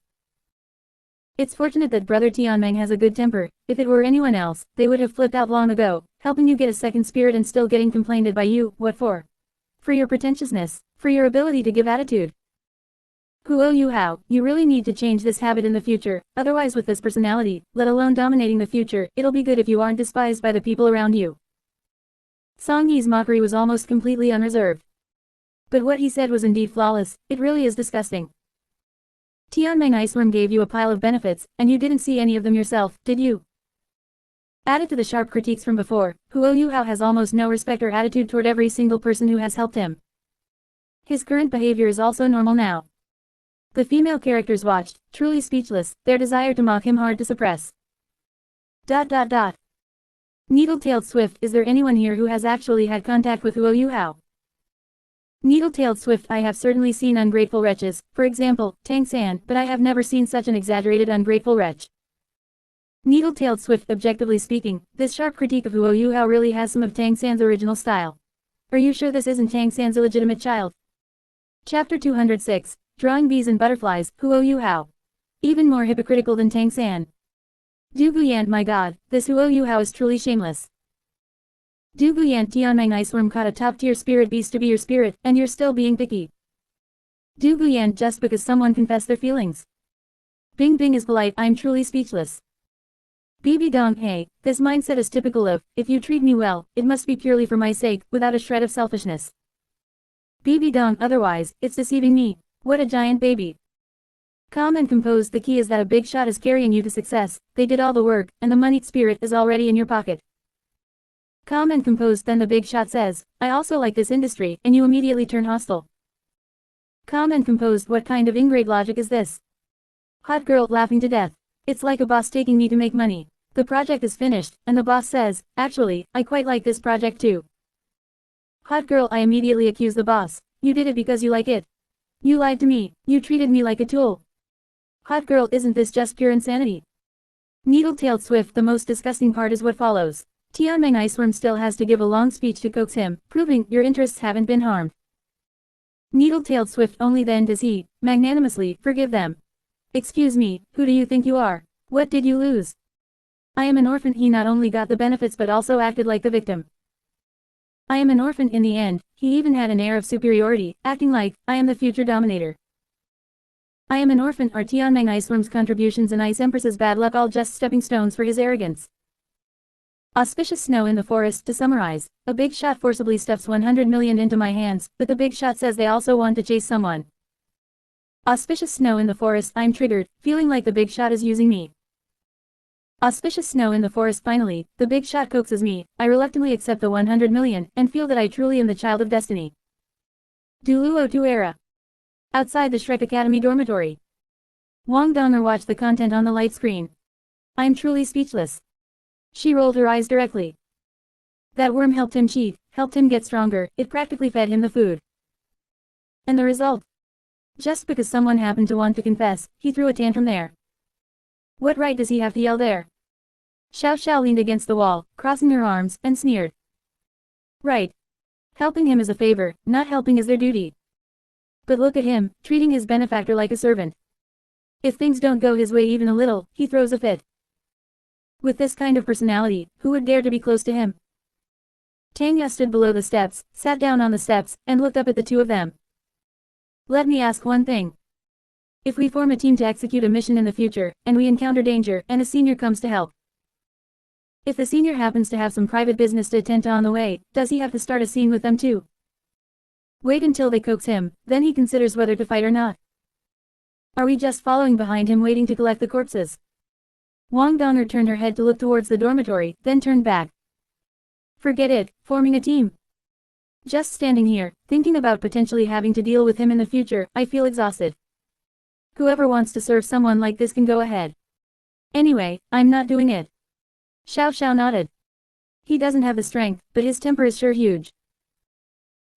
It's fortunate that brother Tianmeng has a good temper. If it were anyone else, they would have flipped out long ago, helping you get a second spirit and still getting complained at by you. What for? For your pretentiousness, for your ability to give attitude. Huo Yuhao, you really need to change this habit in the future, otherwise with this personality, let alone dominating the future, it'll be good if you aren't despised by the people around you. Song Yi's mockery was almost completely unreserved. But what he said was indeed flawless. It really is disgusting. Tianmeng Iceworm gave you a pile of benefits, and you didn't see any of them yourself, did you? Added to the sharp critiques from before, Huo Yuhao has almost no respect or attitude toward every single person who has helped him. His current behavior is also normal now. The female characters watched, truly speechless, their desire to mock him hard to suppress. ... Needle-tailed Swift, is there anyone here who has actually had contact with Huo Yuhao? Needle-tailed Swift, I have certainly seen ungrateful wretches, for example, N.A.N, but I have never seen such an exaggerated ungrateful wretch. Needle-tailed Swift, objectively speaking, this sharp critique of Huo Yuhao really has some of N.A.N's original style. Are you sure this isn't N.A.N's illegitimate child? Chapter 206. Drawing bees and butterflies, Huo Yuhao. Even more hypocritical than N.A.N. Du Guyan, my god, this Huo Yuhao is truly shameless. Du Guyan, Tianmeng Iceworm caught a top-tier spirit beast to be your spirit, and you're still being picky. Du Guyan, just because someone confessed their feelings. Bing Bing is polite, I'm truly speechless. BB Dong, hey, this mindset is typical of, if you treat me well, it must be purely for my sake, without a shred of selfishness. BB Dong, otherwise, it's deceiving me. What a giant baby. Calm and composed, the key is that a big shot is carrying you to success. They did all the work, and the moneyed spirit is already in your pocket. Calm and composed, then the big shot says, I also like this industry, and you immediately turn hostile. Calm and composed, what kind of ingrate logic is this? Hot girl, laughing to death. It's like a boss taking me to make money. The project is finished, and the boss says, actually, I quite like this project too. Hot girl, I immediately accuse the boss. You did it because you like it. You lied to me, you treated me like a tool. Hot girl, isn't this just pure insanity? Needle-tailed Swift, the most disgusting part is what follows. Tianmeng Iceworm still has to give a long speech to coax him, proving your interests haven't been harmed. Needle-tailed Swift, only then does he, magnanimously, forgive them. Excuse me, who do you think you are? What did you lose? I am an orphan. He not only got the benefits but also acted like the victim. I am an orphan in the end. He even had an air of superiority, acting like, I am the future dominator. I am an orphan. Are Tianmeng Iceworm's contributions and Ice Empress's bad luck all just stepping stones for his arrogance? Auspicious snow in the forest. To summarize, a big shot forcibly stuffs 100 million into my hands, but the big shot says they also want to chase someone. Auspicious snow in the forest. I'm triggered, feeling like the big shot is using me. Auspicious snow in the forest. Finally, the big shot coaxes me. I reluctantly accept the 100 million, and feel that I truly am the child of destiny. Duluo to era. Outside the Shrek Academy dormitory. Wang Donger watched the content on the light screen. I'm truly speechless. She rolled her eyes directly. That worm helped him cheat, helped him get stronger, it practically fed him the food. And the result? Just because someone happened to want to confess, he threw a tantrum there. What right does he have to yell there? Xiao Xiao leaned against the wall, crossing her arms, and sneered. Right. Helping him is a favor, not helping is their duty. But look at him, treating his benefactor like a servant. If things don't go his way even a little, he throws a fit. With this kind of personality, who would dare to be close to him? Tanya stood below the steps, sat down on the steps, and looked up at the two of them. Let me ask one thing. If we form a team to execute a mission in the future, and we encounter danger, and a senior comes to help. If the senior happens to have some private business to attend to on the way, does he have to start a scene with them too? Wait until they coax him, then he considers whether to fight or not. Are we just following behind him waiting to collect the corpses? Wang Donger turned her head to look towards the dormitory, then turned back. Forget it, forming a team. Just standing here, thinking about potentially having to deal with him in the future, I feel exhausted. Whoever wants to serve someone like this can go ahead. Anyway, I'm not doing it. Xiao Xiao nodded. He doesn't have the strength, but his temper is sure huge.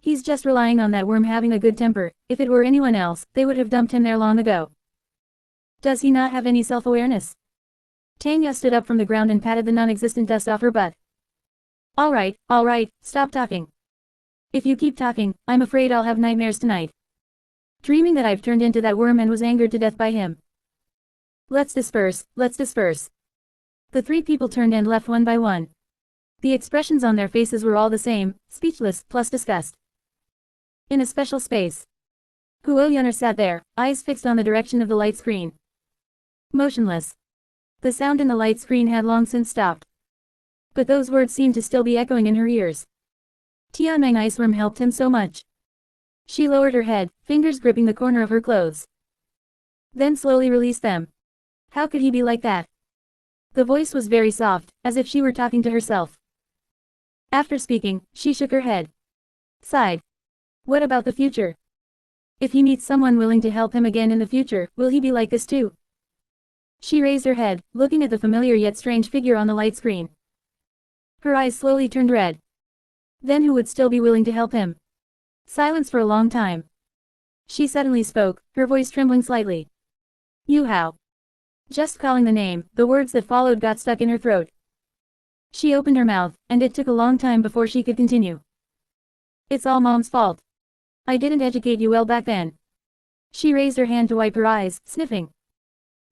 He's just relying on that worm having a good temper. If it were anyone else, they would have dumped him there long ago. Does he not have any self-awareness? Tanya stood up from the ground and patted the non-existent dust off her butt. All right, stop talking. If you keep talking, I'm afraid I'll have nightmares tonight. Dreaming that I've turned into that worm and was angered to death by him. Let's disperse, let's disperse. The three people turned and left one by one. The expressions on their faces were all the same, speechless, plus disgust. In a special space. Huo Yun'er sat there, eyes fixed on the direction of the light screen. Motionless. The sound in the light screen had long since stopped. But those words seemed to still be echoing in her ears. N.A.N iceworm helped him so much. She lowered her head, fingers gripping the corner of her clothes. Then slowly released them. How could he be like that? The voice was very soft, as if she were talking to herself. After speaking, she shook her head. Sighed. What about the future? If he meets someone willing to help him again in the future, will he be like this too? She raised her head, looking at the familiar yet strange figure on the light screen. Her eyes slowly turned red. Then who would still be willing to help him? Silence for a long time. She suddenly spoke, her voice trembling slightly. Yu Hao. Just calling the name, the words that followed got stuck in her throat. She opened her mouth, and it took a long time before she could continue. It's all Mom's fault. I didn't educate you well back then. She raised her hand to wipe her eyes, sniffing.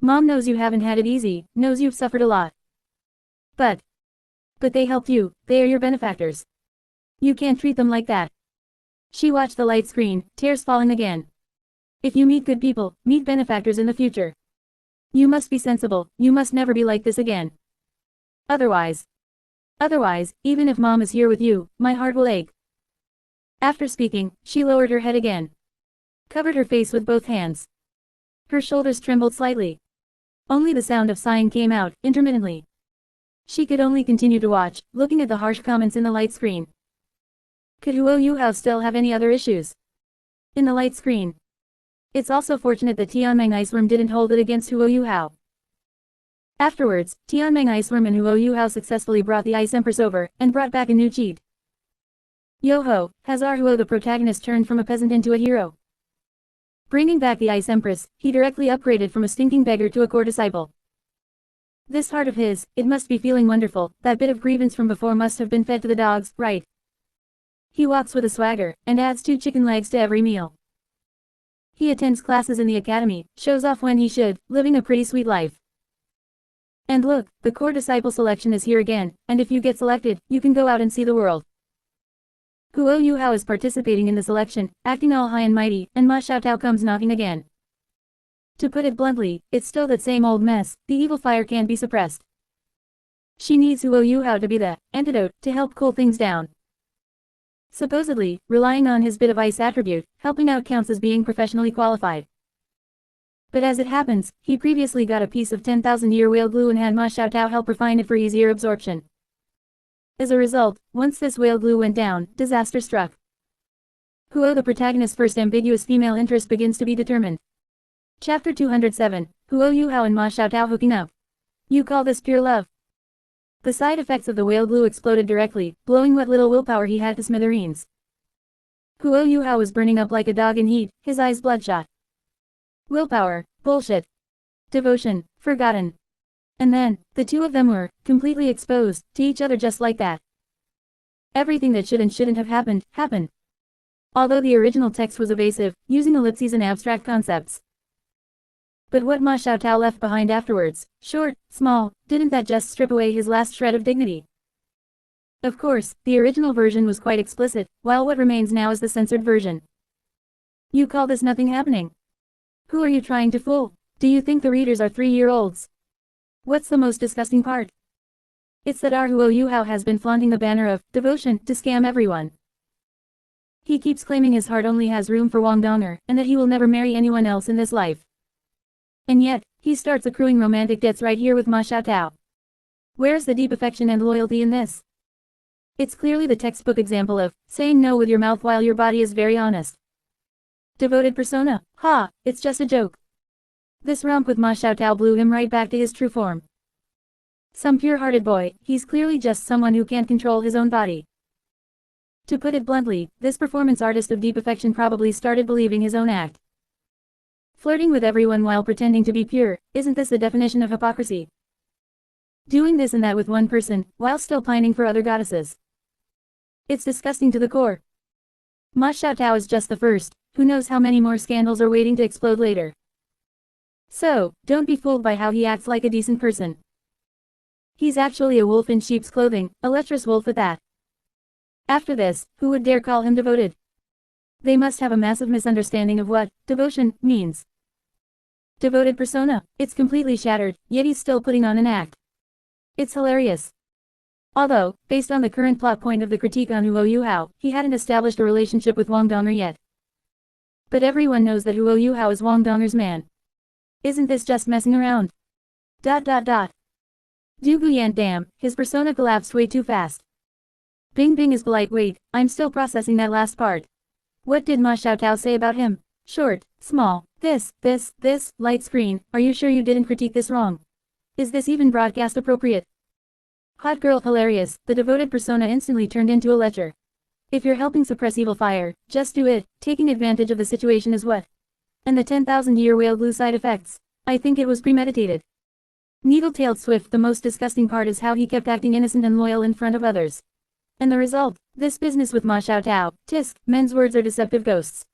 Mom knows you haven't had it easy, knows you've suffered a lot. But they helped you, they are your benefactors. You can't treat them like that. She watched the light screen, tears falling again. If you meet good people, meet benefactors in the future. You must be sensible, you must never be like this again. Otherwise, even if Mom is here with you, my heart will ache. After speaking, she lowered her head again. Covered her face with both hands. Her shoulders trembled slightly. Only the sound of sighing came out, intermittently. She could only continue to watch, looking at the harsh comments in the light screen. Could Huo Yuhao still have any other issues? In the light screen. It's also fortunate that N.A.N iceworm didn't hold it against Huo Yuhao. Afterwards, N.A.N iceworm and Huo Yuhao successfully brought the Ice Empress over, and brought back a new cheat. Yo-ho, has our Huo the protagonist turned from a peasant into a hero? Bringing back the Ice Empress, he directly upgraded from a stinking beggar to a core disciple. This heart of his, it must be feeling wonderful, that bit of grievance from before must have been fed to the dogs, right? He walks with a swagger, and adds 2 chicken legs to every meal. He attends classes in the academy, shows off when he should, living a pretty sweet life. And look, the core disciple selection is here again, and if you get selected, you can go out and see the world. Huo Yuhao is participating in the selection, acting all high and mighty, and Ma Xiaotao comes knocking again. To put it bluntly, it's still that same old mess, the evil fire can't be suppressed. She needs Huo Yuhao to be the antidote to help cool things down. Supposedly, relying on his bit of ice attribute, helping out counts as being professionally qualified. But as it happens, he previously got a piece of 10,000-year whale glue and had Ma Xiaotao help refine it for easier absorption. As a result, once this whale glue went down, disaster struck. Huo, the protagonist's first ambiguous female interest, begins to be determined. Chapter 207, Huo Yuhao and Ma Xiaotao hooking up. You call this pure love? The side effects of the whale glue exploded directly, blowing what little willpower he had to smithereens. Huo Yuhao was burning up like a dog in heat, his eyes bloodshot. Willpower, bullshit. Devotion, forgotten. And then, the two of them were completely exposed to each other just like that. Everything that should and shouldn't have happened, happened. Although the original text was evasive, using ellipses and abstract concepts. But what Ma Xiaotao left behind afterwards, short, small, didn't that just strip away his last shred of dignity? Of course, the original version was quite explicit, while what remains now is the censored version. You call this nothing happening? Who are you trying to fool? Do you think the readers are 3-year-olds? What's the most disgusting part? It's that our Huo Yuhao has been flaunting the banner of devotion to scam everyone. He keeps claiming his heart only has room for Wang Dong'er, and that he will never marry anyone else in this life. And yet, he starts accruing romantic debts right here with Ma Xiaotao. Where's the deep affection and loyalty in this? It's clearly the textbook example of saying no with your mouth while your body is very honest. Devoted persona, ha, it's just a joke. This romp with Ma Xiaotao blew him right back to his true form. Some pure-hearted boy, he's clearly just someone who can't control his own body. To put it bluntly, this performance artist of deep affection probably started believing his own act. Flirting with everyone while pretending to be pure, isn't this the definition of hypocrisy? Doing this and that with one person, while still pining for other goddesses. It's disgusting to the core. Ma Xiaotao is just the first, who knows how many more scandals are waiting to explode later. So, don't be fooled by how he acts like a decent person. He's actually a wolf in sheep's clothing, a lecherous wolf at that. After this, who would dare call him devoted? They must have a massive misunderstanding of what devotion means. Devoted persona, it's completely shattered, yet he's still putting on an act. It's hilarious. Although, based on the current plot point of the critique on Huo Yuhao, he hadn't established a relationship with Wang Dong'er yet. But everyone knows that Huo Yuhao is Wang Dong'er's man. Isn't this just messing around? Du Guyan, damn, his persona collapsed way too fast. Bing Bing is polite. Wait, I'm still processing that last part. What did Ma Xiaotao say about him? Short, small, this, light screen, are you sure you didn't critique this wrong? Is this even broadcast appropriate? Hot girl hilarious, the devoted persona instantly turned into a lecher. If you're helping suppress evil fire, just do it, taking advantage of the situation is what? And the 10,000-year whale glue side effects? I think it was premeditated. Needle-tailed Swift, the most disgusting part is how he kept acting innocent and loyal in front of others. And the result? This business with Ma Xiaotao, tisk, men's words are deceptive ghosts.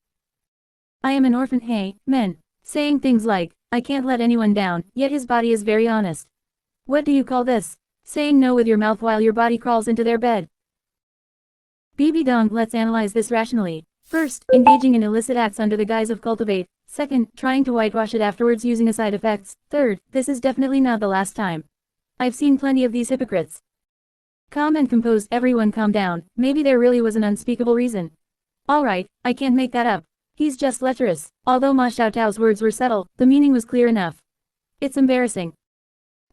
I am an orphan, hey, men. Saying things like, I can't let anyone down, yet his body is very honest. What do you call this? Saying no with your mouth while your body crawls into their bed. BB Dong, let's analyze this rationally. First, engaging in illicit acts under the guise of cultivate. Second, trying to whitewash it afterwards using a side effects. Third, this is definitely not the last time. I've seen plenty of these hypocrites. Calm and composed, everyone calm down, maybe there really was an unspeakable reason. Alright, I can't make that up. He's just lecherous. Although Ma Xiaotao's words were subtle, the meaning was clear enough. It's embarrassing.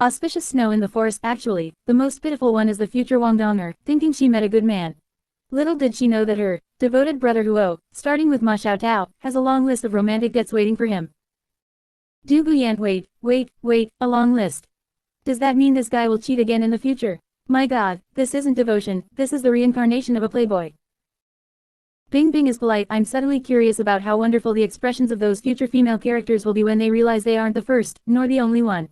Auspicious snow in the forest. Actually, the most pitiful one is the future Wang Dong'er, thinking she met a good man. Little did she know that her devoted brother Huo, starting with Ma Xiaotao, has a long list of romantic debts waiting for him. Du Guyan, wait, a long list. Does that mean this guy will cheat again in the future? My god, this isn't devotion, this is the reincarnation of a playboy. Bing Bing is polite. I'm suddenly curious about how wonderful the expressions of those future female characters will be when they realize they aren't the first, nor the only one.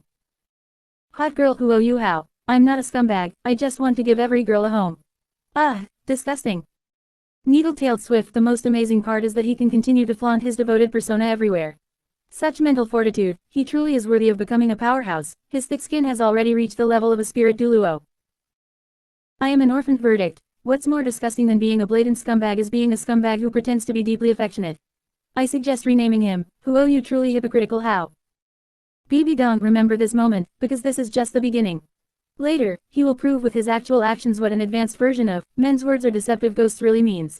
Hot girl Huo Yuhao, I'm not a scumbag, I just want to give every girl a home. Ah, disgusting. Needle-tailed Swift, the most amazing part is that he can continue to flaunt his devoted persona everywhere. Such mental fortitude, he truly is worthy of becoming a powerhouse. His thick skin has already reached the level of a spirit Duluo. I am an orphan. Verdict. What's more disgusting than being a blatant scumbag is being a scumbag who pretends to be deeply affectionate. I suggest renaming him, Huo You truly hypocritical how. BB Dong, remember this moment, because this is just the beginning. Later, he will prove with his actual actions what an advanced version of men's words or deceptive ghosts really means.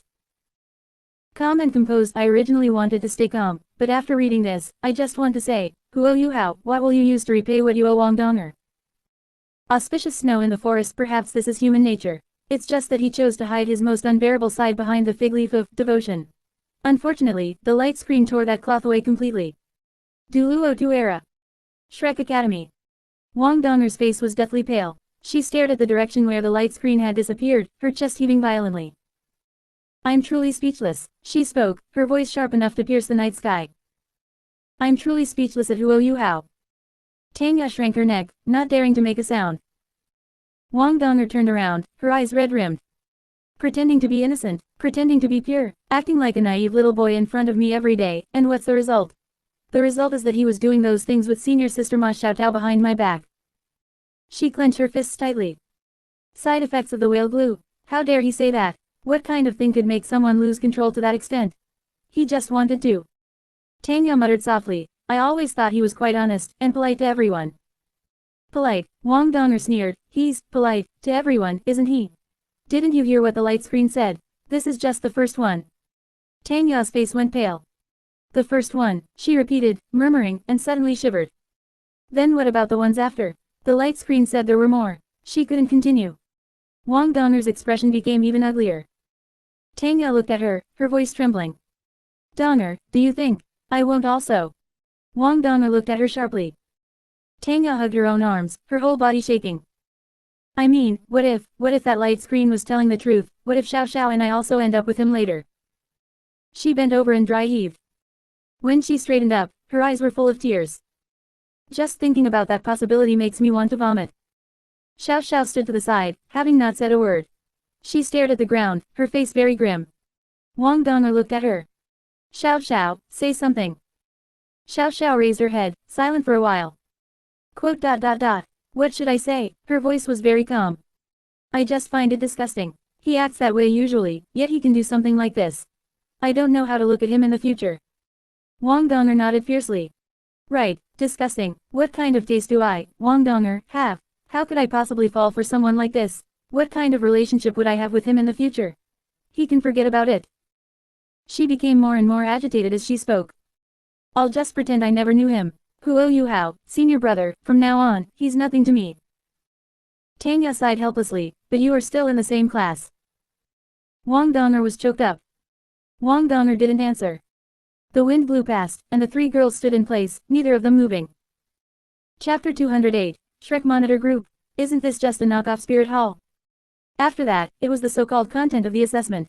Calm and composed. I originally wanted to stay calm, but after reading this, I just want to say, who owe you how, what will you use to repay what you owe Wang Donger? Auspicious snow in the forest. Perhaps this is human nature. It's just that he chose to hide his most unbearable side behind the fig leaf of devotion. Unfortunately, the light screen tore that cloth away completely. Duluo tu era. Shrek Academy. Wang Donger's face was deathly pale. She stared at the direction where the light screen had disappeared, her chest heaving violently. I'm truly speechless, she spoke, her voice sharp enough to pierce the night sky. I'm truly speechless at who owe you how. Tanya shrank her neck, not daring to make a sound. Wang Donger turned around, her eyes red-rimmed. Pretending to be innocent, pretending to be pure, acting like a naive little boy in front of me every day, and what's the result? The result is that he was doing those things with senior sister Ma Xiaotao behind my back. She clenched her fists tightly. Side effects of the whale glue. How dare he say that? What kind of thing could make someone lose control to that extent? He just wanted to. Tanya muttered softly, I always thought he was quite honest, and polite to everyone. Polite, Wang Donger sneered, he's polite to everyone, isn't he? Didn't you hear what the light screen said? This is just the first one. Tanya's face went pale. The first one, she repeated, murmuring, and suddenly shivered. Then what about the ones after? The light screen said there were more. She couldn't continue. Wang Donger's expression became even uglier. Tanya looked at her, her voice trembling. Donger, do you think I won't also? Wang Donger looked at her sharply. Tanya hugged her own arms, her whole body shaking. I mean, what if that light screen was telling the truth? What if Xiao Xiao and I also end up with him later? She bent over and dry heaved. When she straightened up, her eyes were full of tears. Just thinking about that possibility makes me want to vomit. Xiao Xiao stood to the side, having not said a word. She stared at the ground, her face very grim. Wang Donger looked at her. Xiao Xiao, say something. Xiao Xiao raised her head, silent for a while. Quote. What should I say? Her voice was very calm. I just find it disgusting. He acts that way usually, yet he can do something like this. I don't know how to look at him in the future. Wang Donger nodded fiercely. Right, disgusting. What kind of taste do I, Wang Donger, have? How could I possibly fall for someone like this? What kind of relationship would I have with him in the future? He can forget about it. She became more and more agitated as she spoke. I'll just pretend I never knew him. Who owe you how, senior brother, from now on, he's nothing to me. Tanya sighed helplessly, but you are still in the same class. Wang Donger was choked up. Wang Donger didn't answer. The wind blew past, and the three girls stood in place, neither of them moving. Chapter 208, Shrek Monitor Group. Isn't this just a knockoff Spirit Hall? After that, it was the so-called content of the assessment.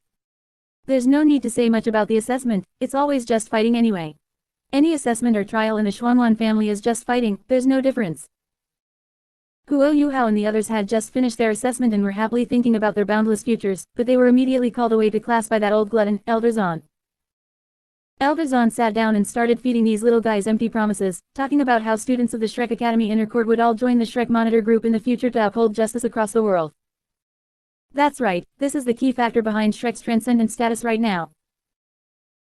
There's no need to say much about the assessment, it's always just fighting anyway. Any assessment or trial in the Xuanwan family is just fighting, there's no difference. Huo Yuhao and the others had just finished their assessment and were happily thinking about their boundless futures, but they were immediately called away to class by that old glutton, Elder Zahn. Elder Zahn sat down and started feeding these little guys empty promises, talking about how students of the Shrek Academy Inner Court would all join the Shrek Monitor Group in the future to uphold justice across the world. That's right, this is the key factor behind Shrek's transcendent status right now.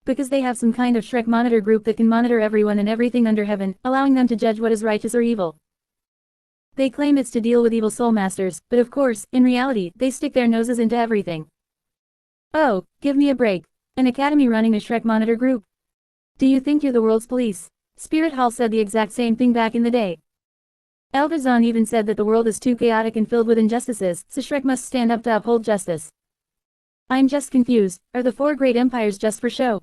Because they have some kind of Shrek Monitor Group that can monitor everyone and everything under heaven, allowing them to judge what is righteous or evil. They claim it's to deal with evil soul masters, but of course, in reality, they stick their noses into everything. Oh, give me a break. An academy running a Shrek Monitor Group. Do you think you're the world's police? Spirit Hall said the exact same thing back in the day. Elder Zahn even said that the world is too chaotic and filled with injustices, so Shrek must stand up to uphold justice. I'm just confused, are the four great empires just for show?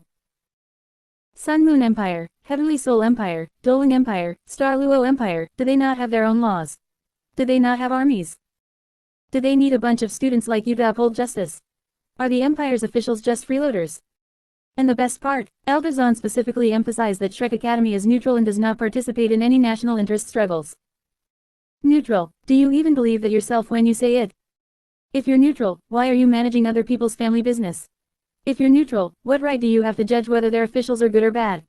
Sun Moon Empire, Heavenly Soul Empire, Doling Empire, Star Luo Empire, do they not have their own laws? Do they not have armies? Do they need a bunch of students like you to uphold justice? Are the Empire's officials just freeloaders? And the best part, Elder Zahn specifically emphasized that Shrek Academy is neutral and does not participate in any national interest struggles. Neutral, do you even believe that yourself when you say it? If you're neutral, why are you managing other people's family business? If you're neutral, what right do you have to judge whether their officials are good or bad?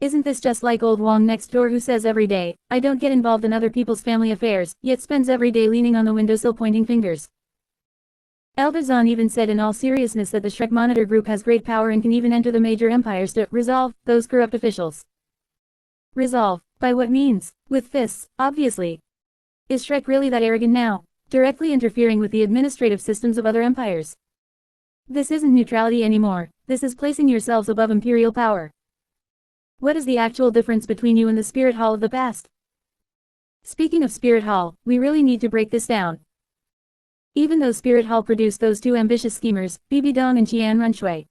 Isn't this just like old Wong next door who says every day, I don't get involved in other people's family affairs, yet spends every day leaning on the windowsill pointing fingers? Elder Zahn even said in all seriousness that the Shrek Monitor Group has great power and can even enter the major empires to resolve those corrupt officials. Resolve, by what means? With fists, obviously. Is Shrek really that arrogant now? Directly interfering with the administrative systems of other empires. This isn't neutrality anymore, this is placing yourselves above imperial power. What is the actual difference between you and the Spirit Hall of the past? Speaking of Spirit Hall, we really need to break this down. Even though Spirit Hall produced those two ambitious schemers, Bibi Dong and N.A.N.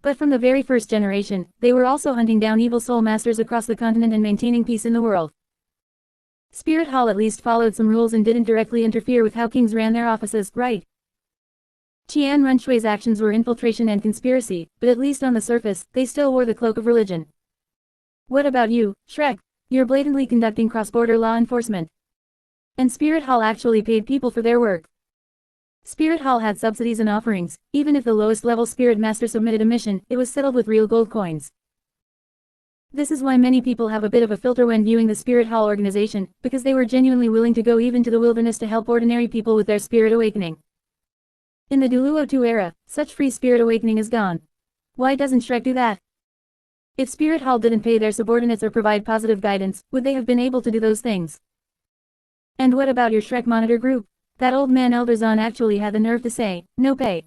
But from the very first generation, they were also hunting down evil soul masters across the continent and maintaining peace in the world. Spirit Hall at least followed some rules and didn't directly interfere with how kings ran their offices, right? N.A.N.'s actions were infiltration and conspiracy, but at least on the surface, they still wore the cloak of religion. What about you, Shrek? You're blatantly conducting cross-border law enforcement. And Spirit Hall actually paid people for their work. Spirit Hall had subsidies and offerings, even if the lowest level Spirit Master submitted a mission, it was settled with real gold coins. This is why many people have a bit of a filter when viewing the Spirit Hall organization, because they were genuinely willing to go even to the wilderness to help ordinary people with their spirit awakening. In the Duluo 2 era, such free spirit awakening is gone. Why doesn't Shrek do that? If Spirit Hall didn't pay their subordinates or provide positive guidance, would they have been able to do those things? And what about your Shrek Monitor group? That old man N.A.N. actually had the nerve to say, no pay.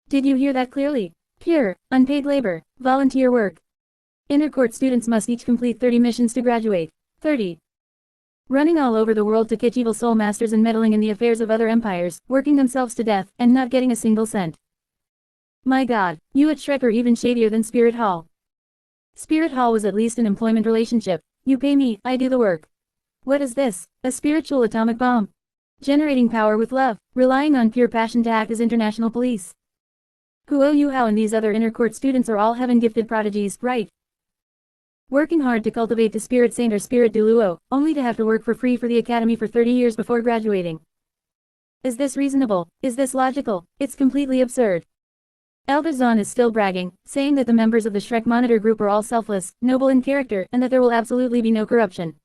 Did you hear that clearly? Pure, unpaid labor, volunteer work. Intercourt students must each complete 30 missions to graduate. 30. Running all over the world to catch evil soul masters and meddling in the affairs of other empires, working themselves to death, and not getting a single cent. My god, you at Shrek are even shadier than Spirit Hall. Spirit Hall was at least an employment relationship. You pay me, I do the work. What is this? A spiritual atomic bomb? Generating power with love, relying on pure passion to act as international police. Huo Yuhao and these other intercourt students are all heaven-gifted prodigies, right? Working hard to cultivate the Spirit Saint or Spirit Duluo, only to have to work for free for the academy for 30 years before graduating. Is this reasonable? Is this logical? It's completely absurd. N.A.N. is still bragging, saying that the members of the Shrek Monitor group are all selfless, noble in character, and that there will absolutely be no corruption.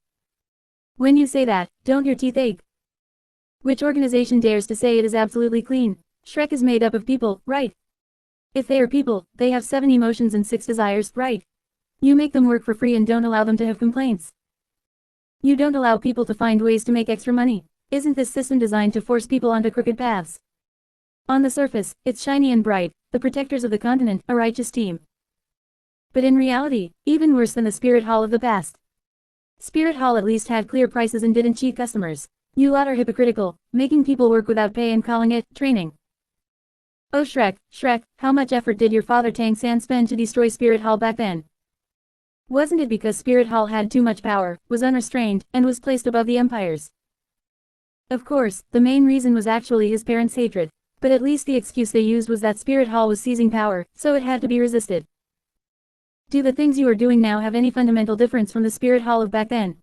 When you say that, don't your teeth ache? Which organization dares to say it is absolutely clean? Shrek is made up of people, right? If they are people, they have 7 emotions and 6 desires, right? You make them work for free and don't allow them to have complaints. You don't allow people to find ways to make extra money. Isn't this system designed to force people onto crooked paths? On the surface, it's shiny and bright, the protectors of the continent, a righteous team. But in reality, even worse than the Spirit Hall of the past. Spirit Hall at least had clear prices and didn't cheat customers. You lot are hypocritical, making people work without pay and calling it training. Oh Shrek, how much effort did your father N.A.N. spend to destroy Spirit Hall back then? Wasn't it because Spirit Hall had too much power, was unrestrained, and was placed above the empires? Of course, the main reason was actually his parents' hatred, but at least the excuse they used was that Spirit Hall was seizing power, so it had to be resisted. Do the things you are doing now have any fundamental difference from the Spirit Hall of back then?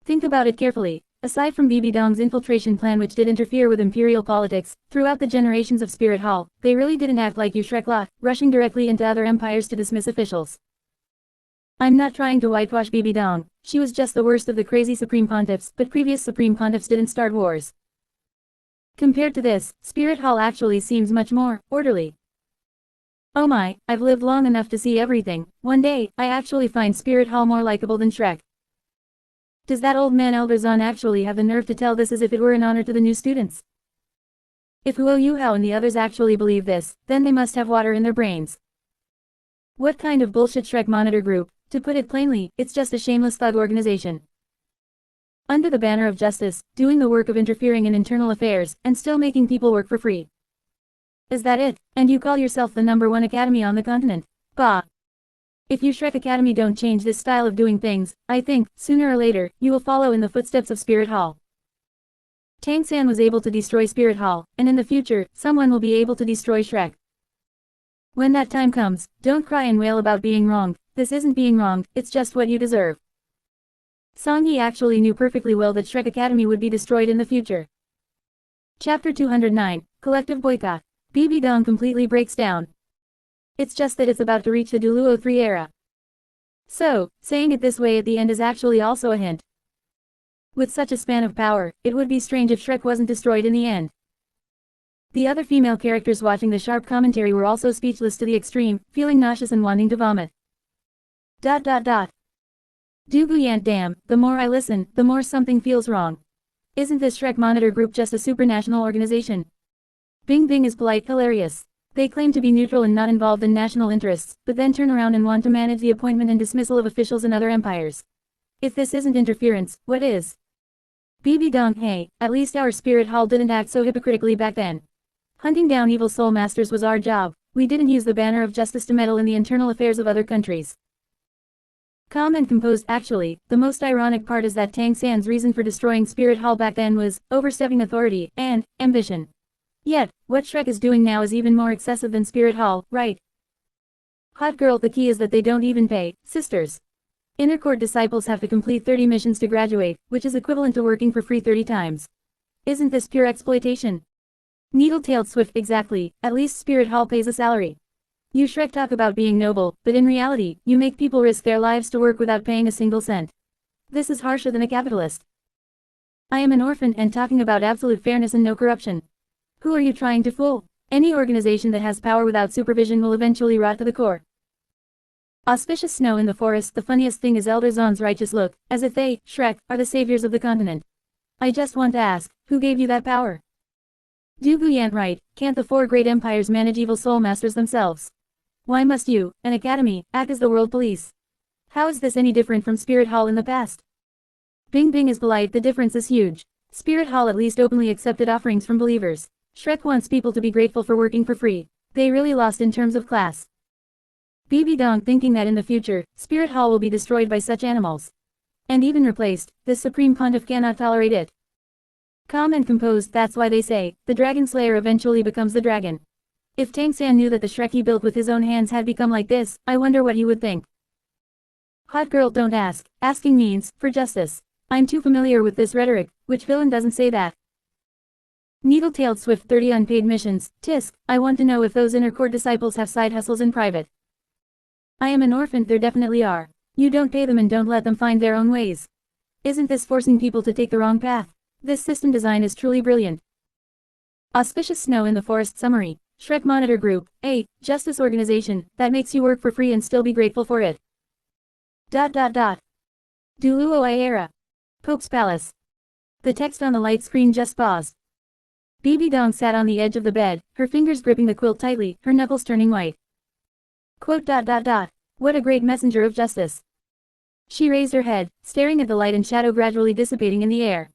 Think about it carefully. Aside from Bibi Dong's infiltration plan which did interfere with imperial politics, throughout the generations of Spirit Hall, they really didn't act like you Shrek lot, rushing directly into other empires to dismiss officials. I'm not trying to whitewash Bibi Dong, she was just the worst of the crazy Supreme Pontiffs, but previous Supreme Pontiffs didn't start wars. Compared to this, Spirit Hall actually seems much more orderly. Oh my, I've lived long enough to see everything. One day, I actually find Spirit Hall more likable than Shrek. Does that old man N.A.N. actually have the nerve to tell this as if it were an honor to the new students? If Huo Yuhao and the others actually believe this, then they must have water in their brains. What kind of bullshit Shrek Monitor group? To put it plainly, it's just a shameless thug organization. Under the banner of justice, doing the work of interfering in internal affairs, and still making people work for free. Is that it? And you call yourself the #1 academy on the continent? Bah! If you Shrek Academy don't change this style of doing things, I think, sooner or later, you will follow in the footsteps of Spirit Hall. N.A.N. was able to destroy Spirit Hall, and in the future, someone will be able to destroy Shrek. When that time comes, don't cry and wail about being wrong. This isn't being wrong, it's just what you deserve. Song Yi actually knew perfectly well that Shrek Academy would be destroyed in the future. Chapter 209, Collective Boycott. Bibi Dong completely breaks down. It's just that it's about to reach the Duluo 3 era. So, saying it this way at the end is actually also a hint. With such a span of power, it would be strange if Shrek wasn't destroyed in the end. The other female characters watching the sharp commentary were also speechless to the extreme, feeling nauseous and wanting to vomit. Duguyant damn, the more I listen, the more something feels wrong. Isn't this Shrek Monitor Group just a supranational organization? Bing Bing is polite hilarious. They claim to be neutral and not involved in national interests, but then turn around and want to manage the appointment and dismissal of officials in other empires. If this isn't interference, what is? BB Dong, hey, at least our spirit hall didn't act so hypocritically back then. Hunting down evil soul masters was our job. We didn't use the banner of justice to meddle in the internal affairs of other countries. Calm and composed. Actually, the most ironic part is that N.A.N's reason for destroying Spirit Hall back then was overstepping authority and ambition. Yet, what Shrek is doing now is even more excessive than Spirit Hall, right? Hot girl, the key is that they don't even pay, sisters. Inner court disciples have to complete 30 missions to graduate, which is equivalent to working for free 30 times. Isn't this pure exploitation? Needle-tailed Swift, exactly, at least Spirit Hall pays a salary. You Shrek talk about being noble, but in reality, you make people risk their lives to work without paying a single cent. This is harsher than a capitalist. I am an orphan and talking about absolute fairness and no corruption. Who are you trying to fool? Any organization that has power without supervision will eventually rot to the core. Auspicious snow in the forest. The funniest thing is Elder Zon's righteous look, as if they, Shrek, are the saviors of the continent. I just want to ask, who gave you that power? Duguyant, right, can't the four great empires manage evil soul masters themselves? Why must you, an academy, act as the world police? How is this any different from Spirit Hall in the past? Bing Bing is polite. The difference is huge. Spirit Hall at least openly accepted offerings from believers. Shrek wants people to be grateful for working for free. They really lost in terms of class. BB Dong thinking that in the future, Spirit Hall will be destroyed by such animals. And even replaced, the Supreme Pontiff cannot tolerate it. Calm and composed. That's why they say, the Dragon Slayer eventually becomes the dragon. If N.A.N knew that the Shrek he built with his own hands had become like this, I wonder what he would think. Hot girl, don't ask. Asking means, for justice. I'm too familiar with this rhetoric. Which villain doesn't say that? Needle-tailed Swift, 30 unpaid missions. Tisk, I want to know if those inner court disciples have side hustles in private. I am an orphan. There definitely are. You don't pay them and don't let them find their own ways. Isn't this forcing people to take the wrong path? This system design is truly brilliant. Auspicious snow in the forest. Summary. Shrek Monitor Group, a justice organization that makes you work for free and still be grateful for it. Duluo Iera. Pope's Palace. The text on the light screen just paused. BB Dong sat on the edge of the bed, her fingers gripping the quilt tightly, her knuckles turning white. Quote. What a great messenger of justice. She raised her head, staring at the light and shadow gradually dissipating in the air.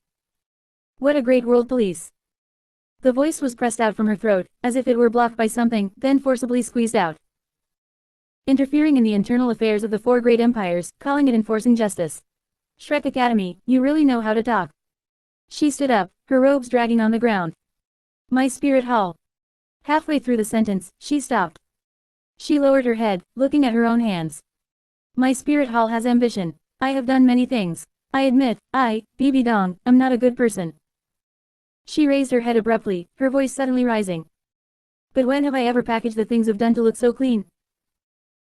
What a great world police. The voice was pressed out from her throat, as if it were blocked by something, then forcibly squeezed out. Interfering in the internal affairs of the four great empires, calling it enforcing justice. Shrek Academy, you really know how to talk. She stood up, her robes dragging on the ground. My Spirit Hall. Halfway through the sentence, she stopped. She lowered her head, looking at her own hands. My Spirit Hall has ambition. I have done many things. I admit, I, BB Dong, am not a good person. She raised her head abruptly, her voice suddenly rising. But when have I ever packaged the things I've done to look so clean?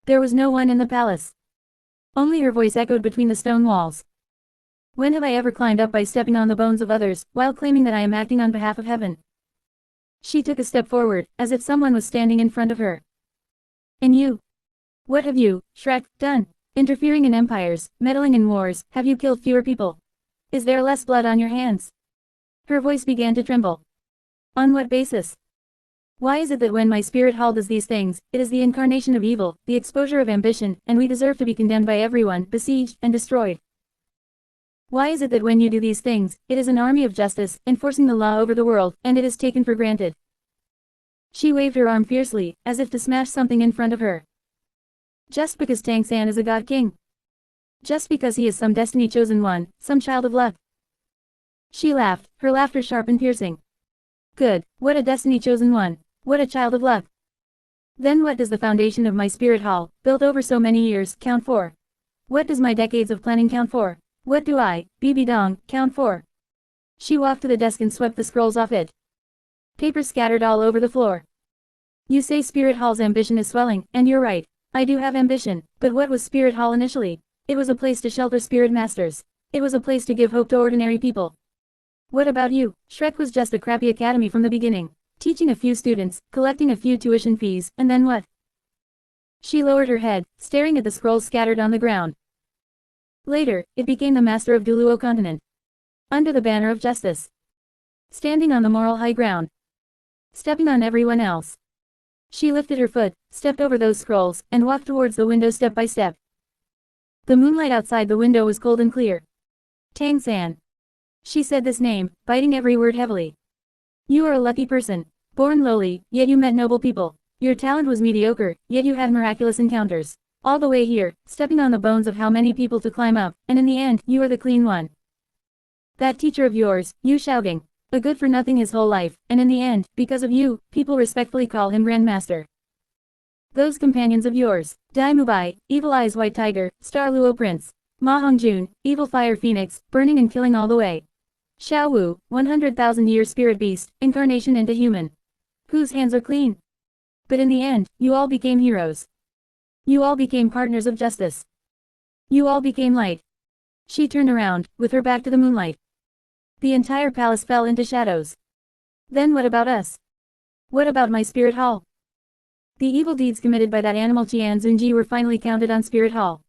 There was no one in the palace. Only her voice echoed between the stone walls. When have I ever climbed up by stepping on the bones of others, while claiming that I am acting on behalf of heaven? She took a step forward, as if someone was standing in front of her. And you? What have you, Shrek, done? Interfering in empires, meddling in wars, have you killed fewer people? Is there less blood on your hands? Her voice began to tremble. On what basis? Why is it that when my Spirit Hall does these things, it is the incarnation of evil, the exposure of ambition, and we deserve to be condemned by everyone, besieged, and destroyed? Why is it that when you do these things, it is an army of justice, enforcing the law over the world, and it is taken for granted? She waved her arm fiercely, as if to smash something in front of her. Just because N.A.N is a god king. Just because he is some destiny chosen one, some child of luck. She laughed, her laughter sharp and piercing. Good, what a destiny chosen one, what a child of luck. Then what does the foundation of my Spirit Hall, built over so many years, count for? What does my decades of planning count for? What do I, BB Dong, count for? She walked to the desk and swept the scrolls off it. Papers scattered all over the floor. You say Spirit Hall's ambition is swelling, and you're right. I do have ambition, but what was Spirit Hall initially? It was a place to shelter spirit masters. It was a place to give hope to ordinary people. What about you? Shrek was just a crappy academy from the beginning. Teaching a few students, collecting a few tuition fees, and then what? She lowered her head, staring at the scrolls scattered on the ground. Later, it became the master of Duluo continent. Under the banner of justice. Standing on the moral high ground. Stepping on everyone else. She lifted her foot, stepped over those scrolls, and walked towards the window step by step. The moonlight outside the window was cold and clear. Tang-san. She said this name, biting every word heavily. You are a lucky person. Born lowly, yet you met noble people. Your talent was mediocre, yet you had miraculous encounters. All the way here, stepping on the bones of how many people to climb up, and in the end, you are the clean one. That teacher of yours, Yu Xiaogang, a good for nothing his whole life, and in the end, because of you, people respectfully call him Grandmaster. Those companions of yours, Dai Mubai, Evil Eyes White Tiger, Star Luo Prince, Ma Hongjun, Evil Fire Phoenix, burning and killing all the way. Xiao Wu, 100,000-year spirit beast, incarnation into human. Whose hands are clean. But in the end, you all became heroes. You all became partners of justice. You all became light. She turned around, with her back to the moonlight. The entire palace fell into shadows. Then what about us? What about my spirit hall? The evil deeds committed by that animal Qian Zunji were finally counted on Spirit Hall.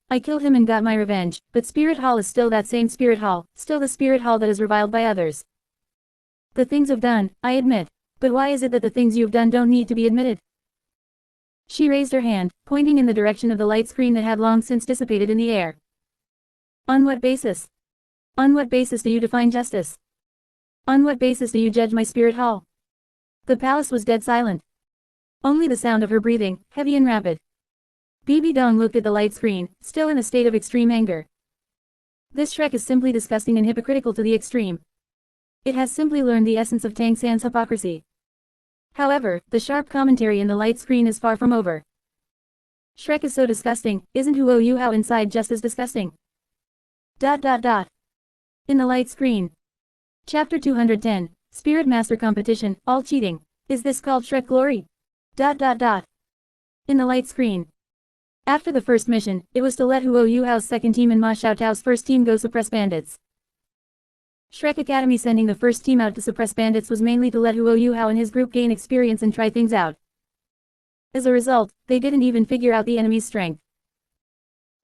I killed him and got my revenge, but Spirit Hall is still that same Spirit Hall, still the Spirit Hall that is reviled by others. The things I've done, I admit. But why is it that the things you've done don't need to be admitted? She raised her hand, pointing in the direction of the light screen that had long since dissipated in the air. On what basis? On what basis do you define justice? On what basis do you judge my Spirit Hall? The palace was dead silent. Only the sound of her breathing, heavy and rapid. Bibi Dong looked at the light screen, still in a state of extreme anger. This Shrek is simply disgusting and hypocritical to the extreme. It has simply learned the essence of Tang San's hypocrisy. However, the sharp commentary in the light screen is far from over. Shrek is so disgusting, isn't Huo Yu Hao inside just as disgusting? ... In the light screen. Chapter 210, Spirit Master Competition, all cheating. Is this called Shrek Glory? ... In the light screen. After the first mission, it was to let Huo Yu Hao's second team and Ma Xiaotao's first team go suppress bandits. Shrek Academy sending the first team out to suppress bandits was mainly to let Huo Yu Hao and his group gain experience and try things out. As a result, they didn't even figure out the enemy's strength.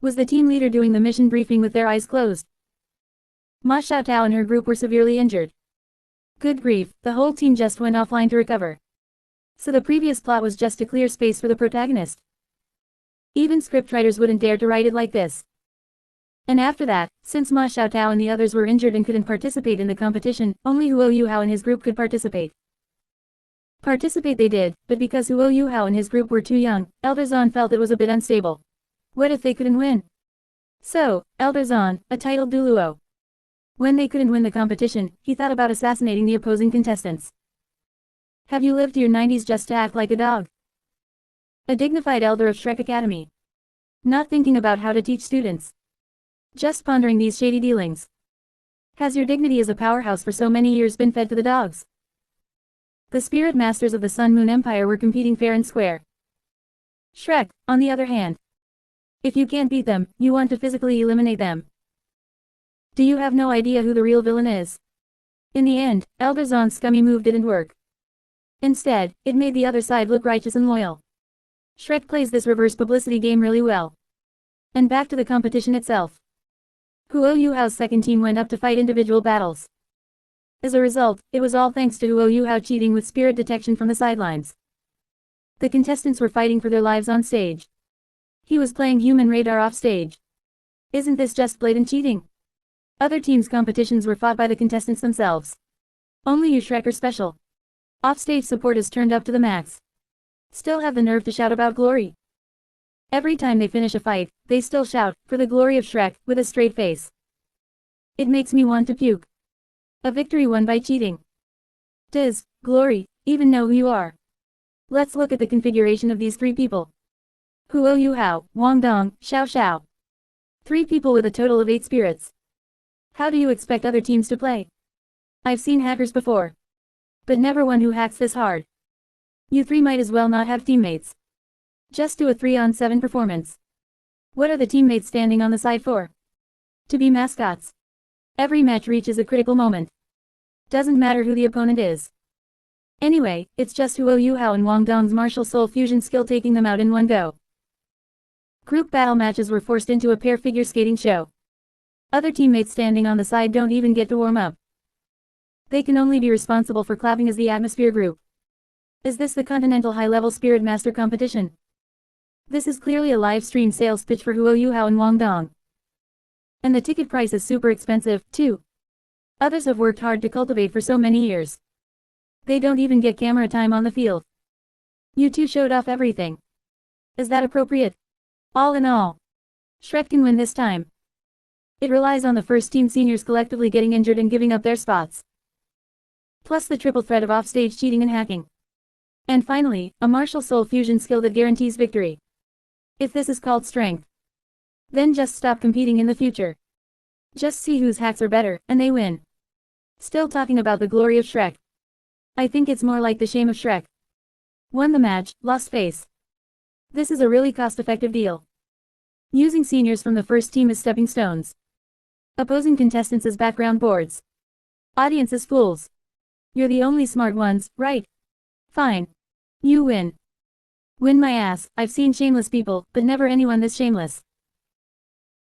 Was the team leader doing the mission briefing with their eyes closed? Ma Xiaotao and her group were severely injured. Good grief, the whole team just went offline to recover. So the previous plot was just to clear space for the protagonist. Even scriptwriters wouldn't dare to write it like this. And after that, since Ma Xiaotao and the others were injured and couldn't participate in the competition, only Huo Yu Hao and his group could participate. Participate they did, but because Huo Yu Hao and his group were too young, Elder Zahn felt it was a bit unstable. What if they couldn't win? So, Elder Zahn, a titled Duluo. When they couldn't win the competition, he thought about assassinating the opposing contestants. Have you lived to your 90s just to act like a dog? A dignified elder of Shrek Academy. Not thinking about how to teach students. Just pondering these shady dealings. Has your dignity as a powerhouse for so many years been fed to the dogs? The spirit masters of the Sun Moon Empire were competing fair and square. Shrek, on the other hand. If you can't beat them, you want to physically eliminate them. Do you have no idea who the real villain is? In the end, Elder Zahn's scummy move didn't work. Instead, it made the other side look righteous and loyal. Shrek plays this reverse publicity game really well. And back to the competition itself. Huo Yu Hao's second team went up to fight individual battles. As a result, it was all thanks to Huo Yu Hao cheating with spirit detection from the sidelines. The contestants were fighting for their lives on stage. He was playing human radar off stage. Isn't this just blatant cheating? Other teams' competitions were fought by the contestants themselves. Only you Shrek are special. Offstage support is turned up to the max. Still have the nerve to shout about glory. Every time they finish a fight, they still shout, for the glory of Shrek, with a straight face. It makes me want to puke. A victory won by cheating. Does glory even know who you are? Let's look at the configuration of these three people. Huo Yu Hao, Wang Dong, Xiao Xiao. 3 people with a total of 8 spirits. How do you expect other teams to play? I've seen hackers before. But never one who hacks this hard. You 3 might as well not have teammates. Just do a 3-on-7 performance. What are the teammates standing on the side for? To be mascots. Every match reaches a critical moment. Doesn't matter who the opponent is. Anyway, it's just Huo Yu Hao and Wang Dong's martial soul fusion skill taking them out in one go. Group battle matches were forced into a pair figure skating show. Other teammates standing on the side don't even get to warm up. They can only be responsible for clapping as the atmosphere group. Is this the Continental High-Level Spirit Master Competition? This is clearly a live-stream sales pitch for Huo Yuhao and Wang Dong. And the ticket price is super expensive, too. Others have worked hard to cultivate for so many years. They don't even get camera time on the field. You two showed off everything. Is that appropriate? All in all, Shrek can win this time. It relies on the first team seniors collectively getting injured and giving up their spots. Plus the triple threat of offstage cheating and hacking. And finally, a martial soul fusion skill that guarantees victory. If this is called strength, then just stop competing in the future. Just see whose hacks are better, and they win. Still talking about the glory of Shrek. I think it's more like the shame of Shrek. Won the match, lost face. This is a really cost-effective deal. Using seniors from the first team as stepping stones. Opposing contestants as background boards. Audience as fools. You're the only smart ones, right? Fine. You win. Win my ass, I've seen shameless people, but never anyone this shameless.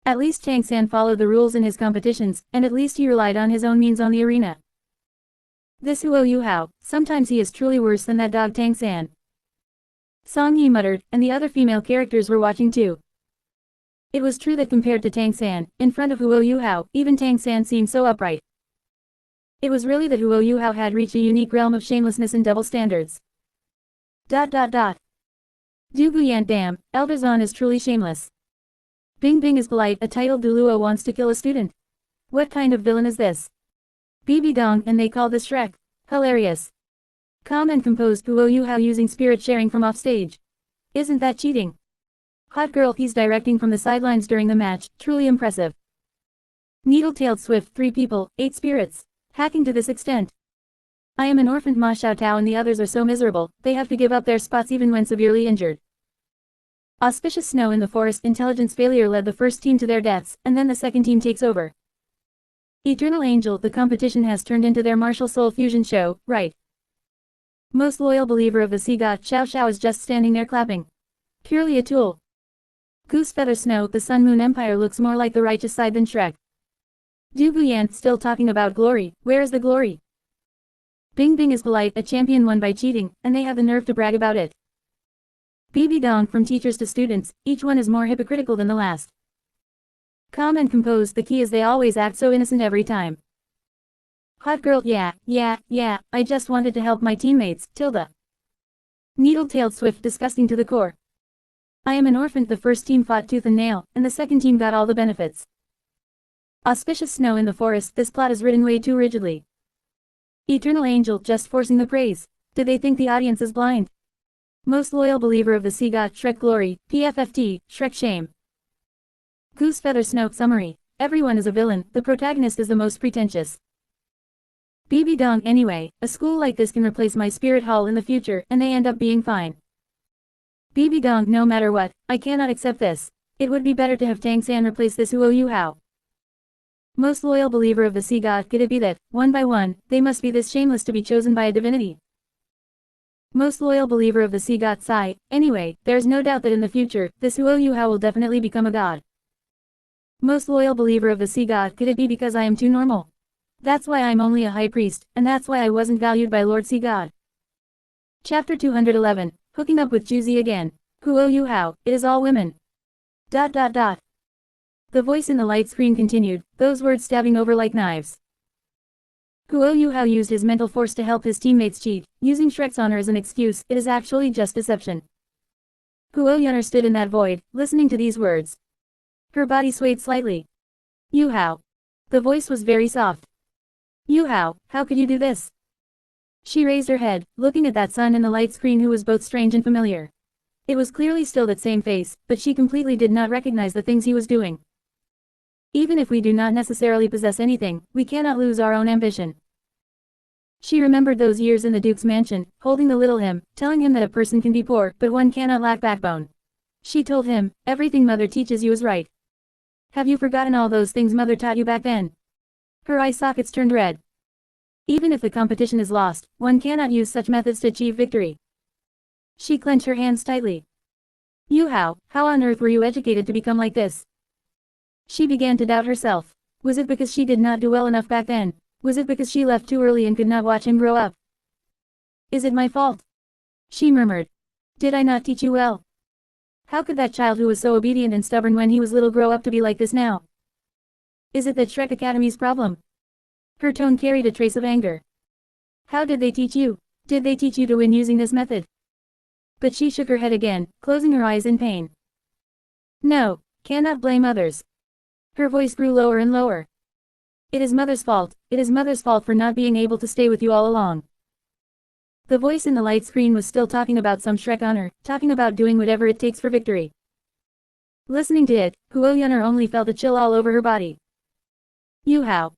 At least Tang-san followed the rules in his competitions, and at least he relied on his own means on the arena. This Huo Yuhao, sometimes he is truly worse than that dog Tang-san. Song Yi muttered, and the other female characters were watching too. It was true that compared to Tang-san, in front of Huo Yuhao, even Tang-san seemed so upright. It was really that Huo Yuhao had reached a unique realm of shamelessness and double standards. Du Guyan damn, Elder Zan is truly shameless. Bing Bing is polite, a titled Duluo wants to kill a student. What kind of villain is this? BB Dong, and they call this Shrek. Hilarious. Calm and composed Huo Yuhao using spirit sharing from offstage. Isn't that cheating? Hot girl he's directing from the sidelines during the match, truly impressive. Needle-tailed swift 3 people, 8 spirits. Hacking to this extent. I am an orphaned Ma Xiao Tao and the others are so miserable, they have to give up their spots even when severely injured. Auspicious snow in the forest intelligence failure led the first team to their deaths, and then the second team takes over. Eternal Angel, the competition has turned into their martial soul fusion show, right? Most loyal believer of the sea god Xiao Xiao is just standing there clapping. Purely a tool. Goose Feather Snow, the Sun Moon Empire looks more like the righteous side than Shrek. Du Guyan, still talking about glory, where is the glory? Bing Bing is polite, a champion won by cheating, and they have the nerve to brag about it. BB Dong, from teachers to students, each one is more hypocritical than the last. Calm and composed, the key is they always act so innocent every time. Hot girl, yeah, I just wanted to help my teammates, tilde. Needle-tailed swift, disgusting to the core. I am an orphan, the first team fought tooth and nail, and the second team got all the benefits. Auspicious snow in the forest, this plot is written way too rigidly. Eternal Angel, just forcing the praise. Did they think the audience is blind? Most loyal believer of the sea god Shrek glory, PFFT, Shrek shame. Goose Feather Snow, summary. Everyone is a villain, the protagonist is the most pretentious. BB Dong, anyway, a school like this can replace my spirit hall in the future, and they end up being fine. BB Dong, no matter what, I cannot accept this. It would be better to have Tang-san replace this Huo Yuhao. Most loyal believer of the sea god, could it be that, one by one, they must be this shameless to be chosen by a divinity? Most loyal believer of the sea god sigh, anyway, there's no doubt that in the future, this Huo Yuhao will definitely become a god. Most loyal believer of the sea god, could it be because I am too normal? That's why I'm only a high priest, and that's why I wasn't valued by Lord Sea God. Chapter 211, Hooking Up with Juzi again. Huo Yuhao, it is all women. The voice in the light screen continued, those words stabbing over like knives. Huo Yuhao used his mental force to help his teammates cheat, using Shrek's honor as an excuse. It is actually just deception. Huo Yunner stood in that void, listening to these words. Her body swayed slightly. Yuhao. The voice was very soft. Yuhao, how could you do this? She raised her head, looking at that son in the light screen who was both strange and familiar. It was clearly still that same face, but she completely did not recognize the things he was doing. Even if we do not necessarily possess anything, we cannot lose our own ambition. She remembered those years in the Duke's mansion, holding the little him, telling him that a person can be poor, but one cannot lack backbone. She told him, everything mother teaches you is right. Have you forgotten all those things mother taught you back then? Her eye sockets turned red. Even if the competition is lost, one cannot use such methods to achieve victory. She clenched her hands tightly. Yuhao, how on earth were you educated to become like this? She began to doubt herself. Was it because she did not do well enough back then? Was it because she left too early and could not watch him grow up? Is it my fault? She murmured. Did I not teach you well? How could that child who was so obedient and stubborn when he was little grow up to be like this now? Is it that Shrek Academy's problem? Her tone carried a trace of anger. How did they teach you? Did they teach you to win using this method? But she shook her head again, closing her eyes in pain. No, cannot blame others. Her voice grew lower and lower. It is Mother's fault. It is Mother's fault for not being able to stay with you all along. The voice in the light screen was still talking about some Shrek honor, talking about doing whatever it takes for victory. Listening to it, Huo Yun'er only felt a chill all over her body. You how?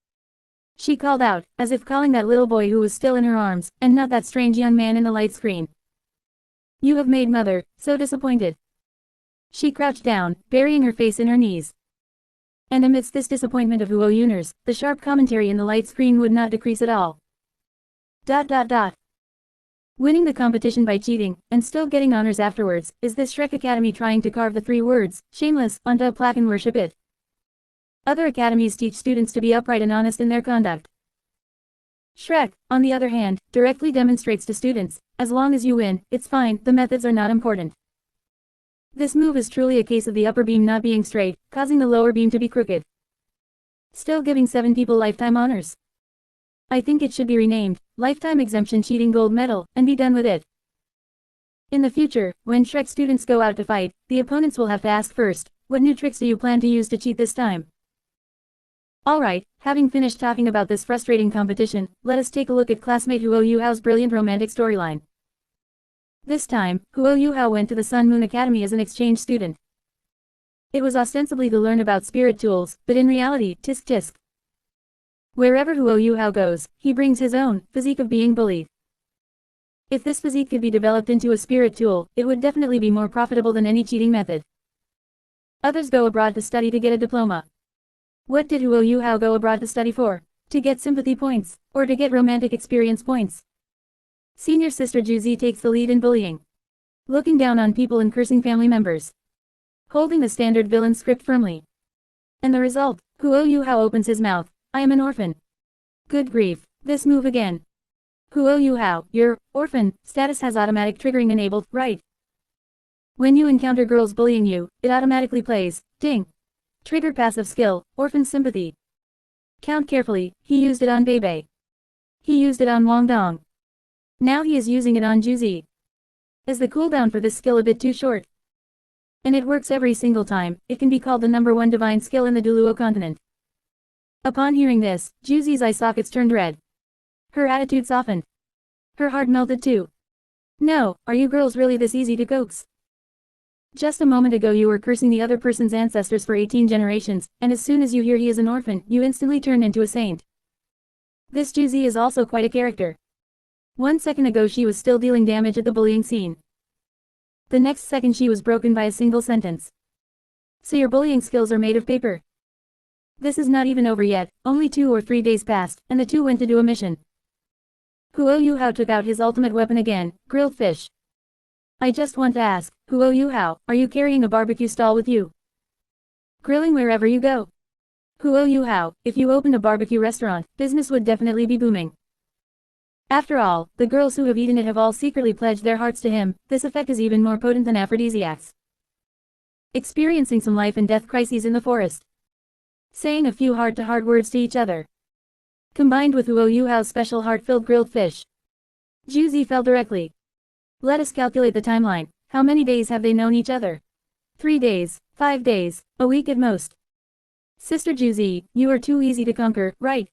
She called out, as if calling that little boy who was still in her arms, and not that strange young man in the light screen. You have made Mother so disappointed. She crouched down, burying her face in her knees. And amidst this disappointment of Huo Yun'er's, the sharp commentary in the light screen would not decrease at all. ... Winning the competition by cheating, and still getting honors afterwards, is this Shrek Academy trying to carve the 3 words, shameless, onto a plaque and worship it? Other academies teach students to be upright and honest in their conduct. Shrek, on the other hand, directly demonstrates to students, as long as you win, it's fine, the methods are not important. This move is truly a case of the upper beam not being straight, causing the lower beam to be crooked. Still giving 7 people lifetime honors. I think it should be renamed, Lifetime Exemption Cheating Gold Medal, and be done with it. In the future, when Shrek students go out to fight, the opponents will have to ask first, what new tricks do you plan to use to cheat this time? Alright, having finished talking about this frustrating competition, let us take a look at classmate Huo Yuhao's brilliant romantic storyline. This time, Huo Yuhao went to the Sun Moon Academy as an exchange student. It was ostensibly to learn about spirit tools, but in reality, tisk tisk. Wherever Huo Yuhao goes, he brings his own physique of being bullied. If this physique could be developed into a spirit tool, it would definitely be more profitable than any cheating method. Others go abroad to study to get a diploma. What did Huo Yuhao go abroad to study for? To get sympathy points, or to get romantic experience points? Senior sister Juzi takes the lead in bullying. Looking down on people and cursing family members. Holding the standard villain script firmly. And the result, Huo Yuhao opens his mouth. I am an orphan. Good grief, this move again. Huo Yuhao, your orphan status has automatic triggering enabled, right? When you encounter girls bullying you, it automatically plays, ding. Trigger passive skill, orphan sympathy. Count carefully, he used it on Bebe. He used it on Wang Dong. Now he is using it on Juzi. Is the cooldown for this skill a bit too short? And it works every single time, it can be called the #1 divine skill in the Duluo continent. Upon hearing this, Juzi's eye sockets turned red. Her attitude softened. Her heart melted too. No, are you girls really this easy to coax? Just a moment ago you were cursing the other person's ancestors for 18 generations, and as soon as you hear he is an orphan, you instantly turn into a saint. This Juzi is also quite a character. 1 second ago she was still dealing damage at the bullying scene. The next second she was broken by a single sentence. So your bullying skills are made of paper. This is not even over yet, only 2 or 3 days passed, and the two went to do a mission. Huo Yuhao took out his ultimate weapon again, grilled fish. I just want to ask, Huo Yuhao, are you carrying a barbecue stall with you? Grilling wherever you go. Huo Yuhao, if you opened a barbecue restaurant, business would definitely be booming. After all, the girls who have eaten it have all secretly pledged their hearts to him, this effect is even more potent than aphrodisiacs. Experiencing some life and death crises in the forest. Saying a few heart-to-heart words to each other. Combined with Huo Yuhao's special heart-filled grilled fish. Juzi fell directly. Let us calculate the timeline. How many days have they known each other? 3 days, 5 days, a week at most. Sister Juzi, you are too easy to conquer, right?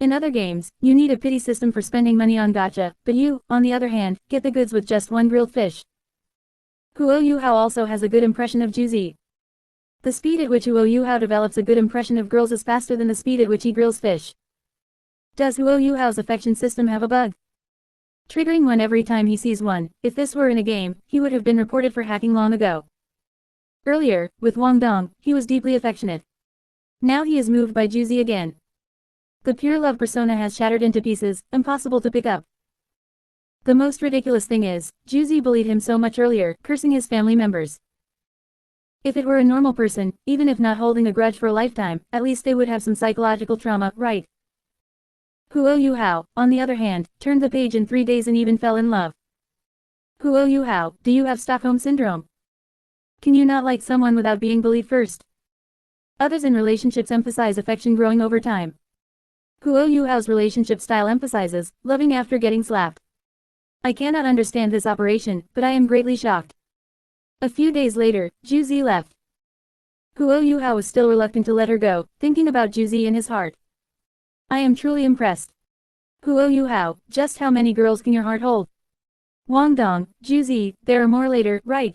In other games, you need a pity system for spending money on gacha, but you, on the other hand, get the goods with just 1 grilled fish. Huo Yuhao also has a good impression of Juzi. The speed at which Huo Yuhao develops a good impression of girls is faster than the speed at which he grills fish. Does Huo Yuhao's affection system have a bug? Triggering one every time he sees one. If this were in a game, he would have been reported for hacking long ago. Earlier, with Wang Dong, he was deeply affectionate. Now he is moved by Juzi again. The pure love persona has shattered into pieces, impossible to pick up. The most ridiculous thing is, Juzi bullied him so much earlier, cursing his family members. If it were a normal person, even if not holding a grudge for a lifetime, at least they would have some psychological trauma, right? Huo Yuhao, on the other hand, turned the page in 3 days and even fell in love. Huo Yuhao, do you have Stockholm Syndrome? Can you not like someone without being bullied first? Others in relationships emphasize affection growing over time. Huo Yuhao's relationship style emphasizes loving after getting slapped. I cannot understand this operation, but I am greatly shocked. A few days later, Juzi left. Huo Yuhao was still reluctant to let her go, thinking about Juzi in his heart. I am truly impressed. Huo Yuhao, just how many girls can your heart hold? Wang Dong, Juzi, there are more later, right?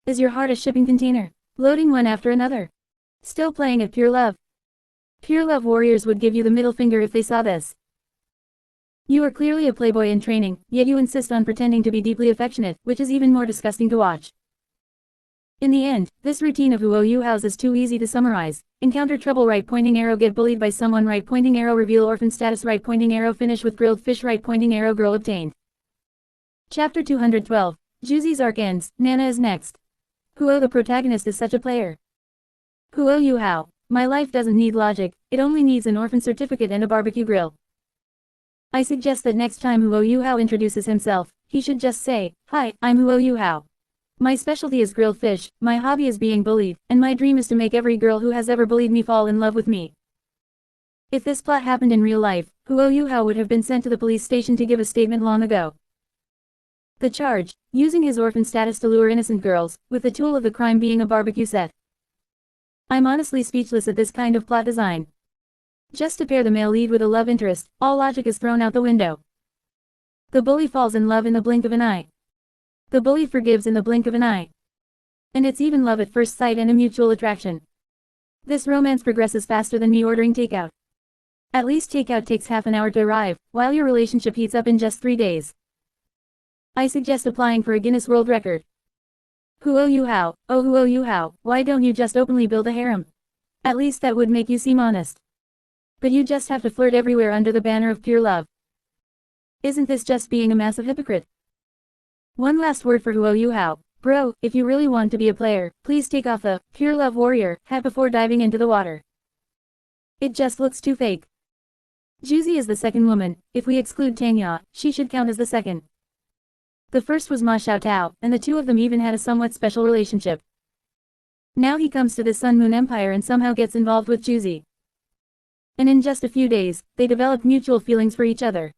Is your heart a shipping container? Loading one after another. Still playing at pure love. Pure love warriors would give you the middle finger if they saw this. You are clearly a playboy in training, yet you insist on pretending to be deeply affectionate, which is even more disgusting to watch. In the end, this routine of Huo Yuhao's is too easy to summarize. Encounter trouble, right pointing arrow, get bullied by someone, right pointing arrow, reveal orphan status, right pointing arrow, finish with grilled fish, right pointing arrow, girl obtained. Chapter 212. Juzi's arc ends, Nana is next. Huo the protagonist is such a player. Huo Yuhao, my life doesn't need logic, it only needs an orphan certificate and a barbecue grill. I suggest that next time Huo Yuhao introduces himself, he should just say, "Hi, I'm Huo Yuhao. My specialty is grilled fish, my hobby is being bullied, and my dream is to make every girl who has ever bullied me fall in love with me." If this plot happened in real life, Huo Yuhao would have been sent to the police station to give a statement long ago. The charge, using his orphan status to lure innocent girls, with the tool of the crime being a barbecue set. I'm honestly speechless at this kind of plot design. Just to pair the male lead with a love interest, all logic is thrown out the window. The bully falls in love in the blink of an eye. The bully forgives in the blink of an eye. And it's even love at first sight and a mutual attraction. This romance progresses faster than me ordering takeout. At least takeout takes half an hour to arrive, while your relationship heats up in just 3 days. I suggest applying for a Guinness World Record. Huo Yuhao, oh Huo Yuhao, why don't you just openly build a harem? At least that would make you seem honest. But you just have to flirt everywhere under the banner of pure love. Isn't this just being a massive hypocrite? One last word for Huo Yuhao. Bro, if you really want to be a player, please take off the pure love warrior hat before diving into the water. It just looks too fake. Juzi is the second woman. If we exclude Tangya, she should count as the second. The first was Ma Xiaotao, and the two of them even had a somewhat special relationship. Now he comes to this Sun Moon Empire and somehow gets involved with Juzi. And in just a few days, they developed mutual feelings for each other.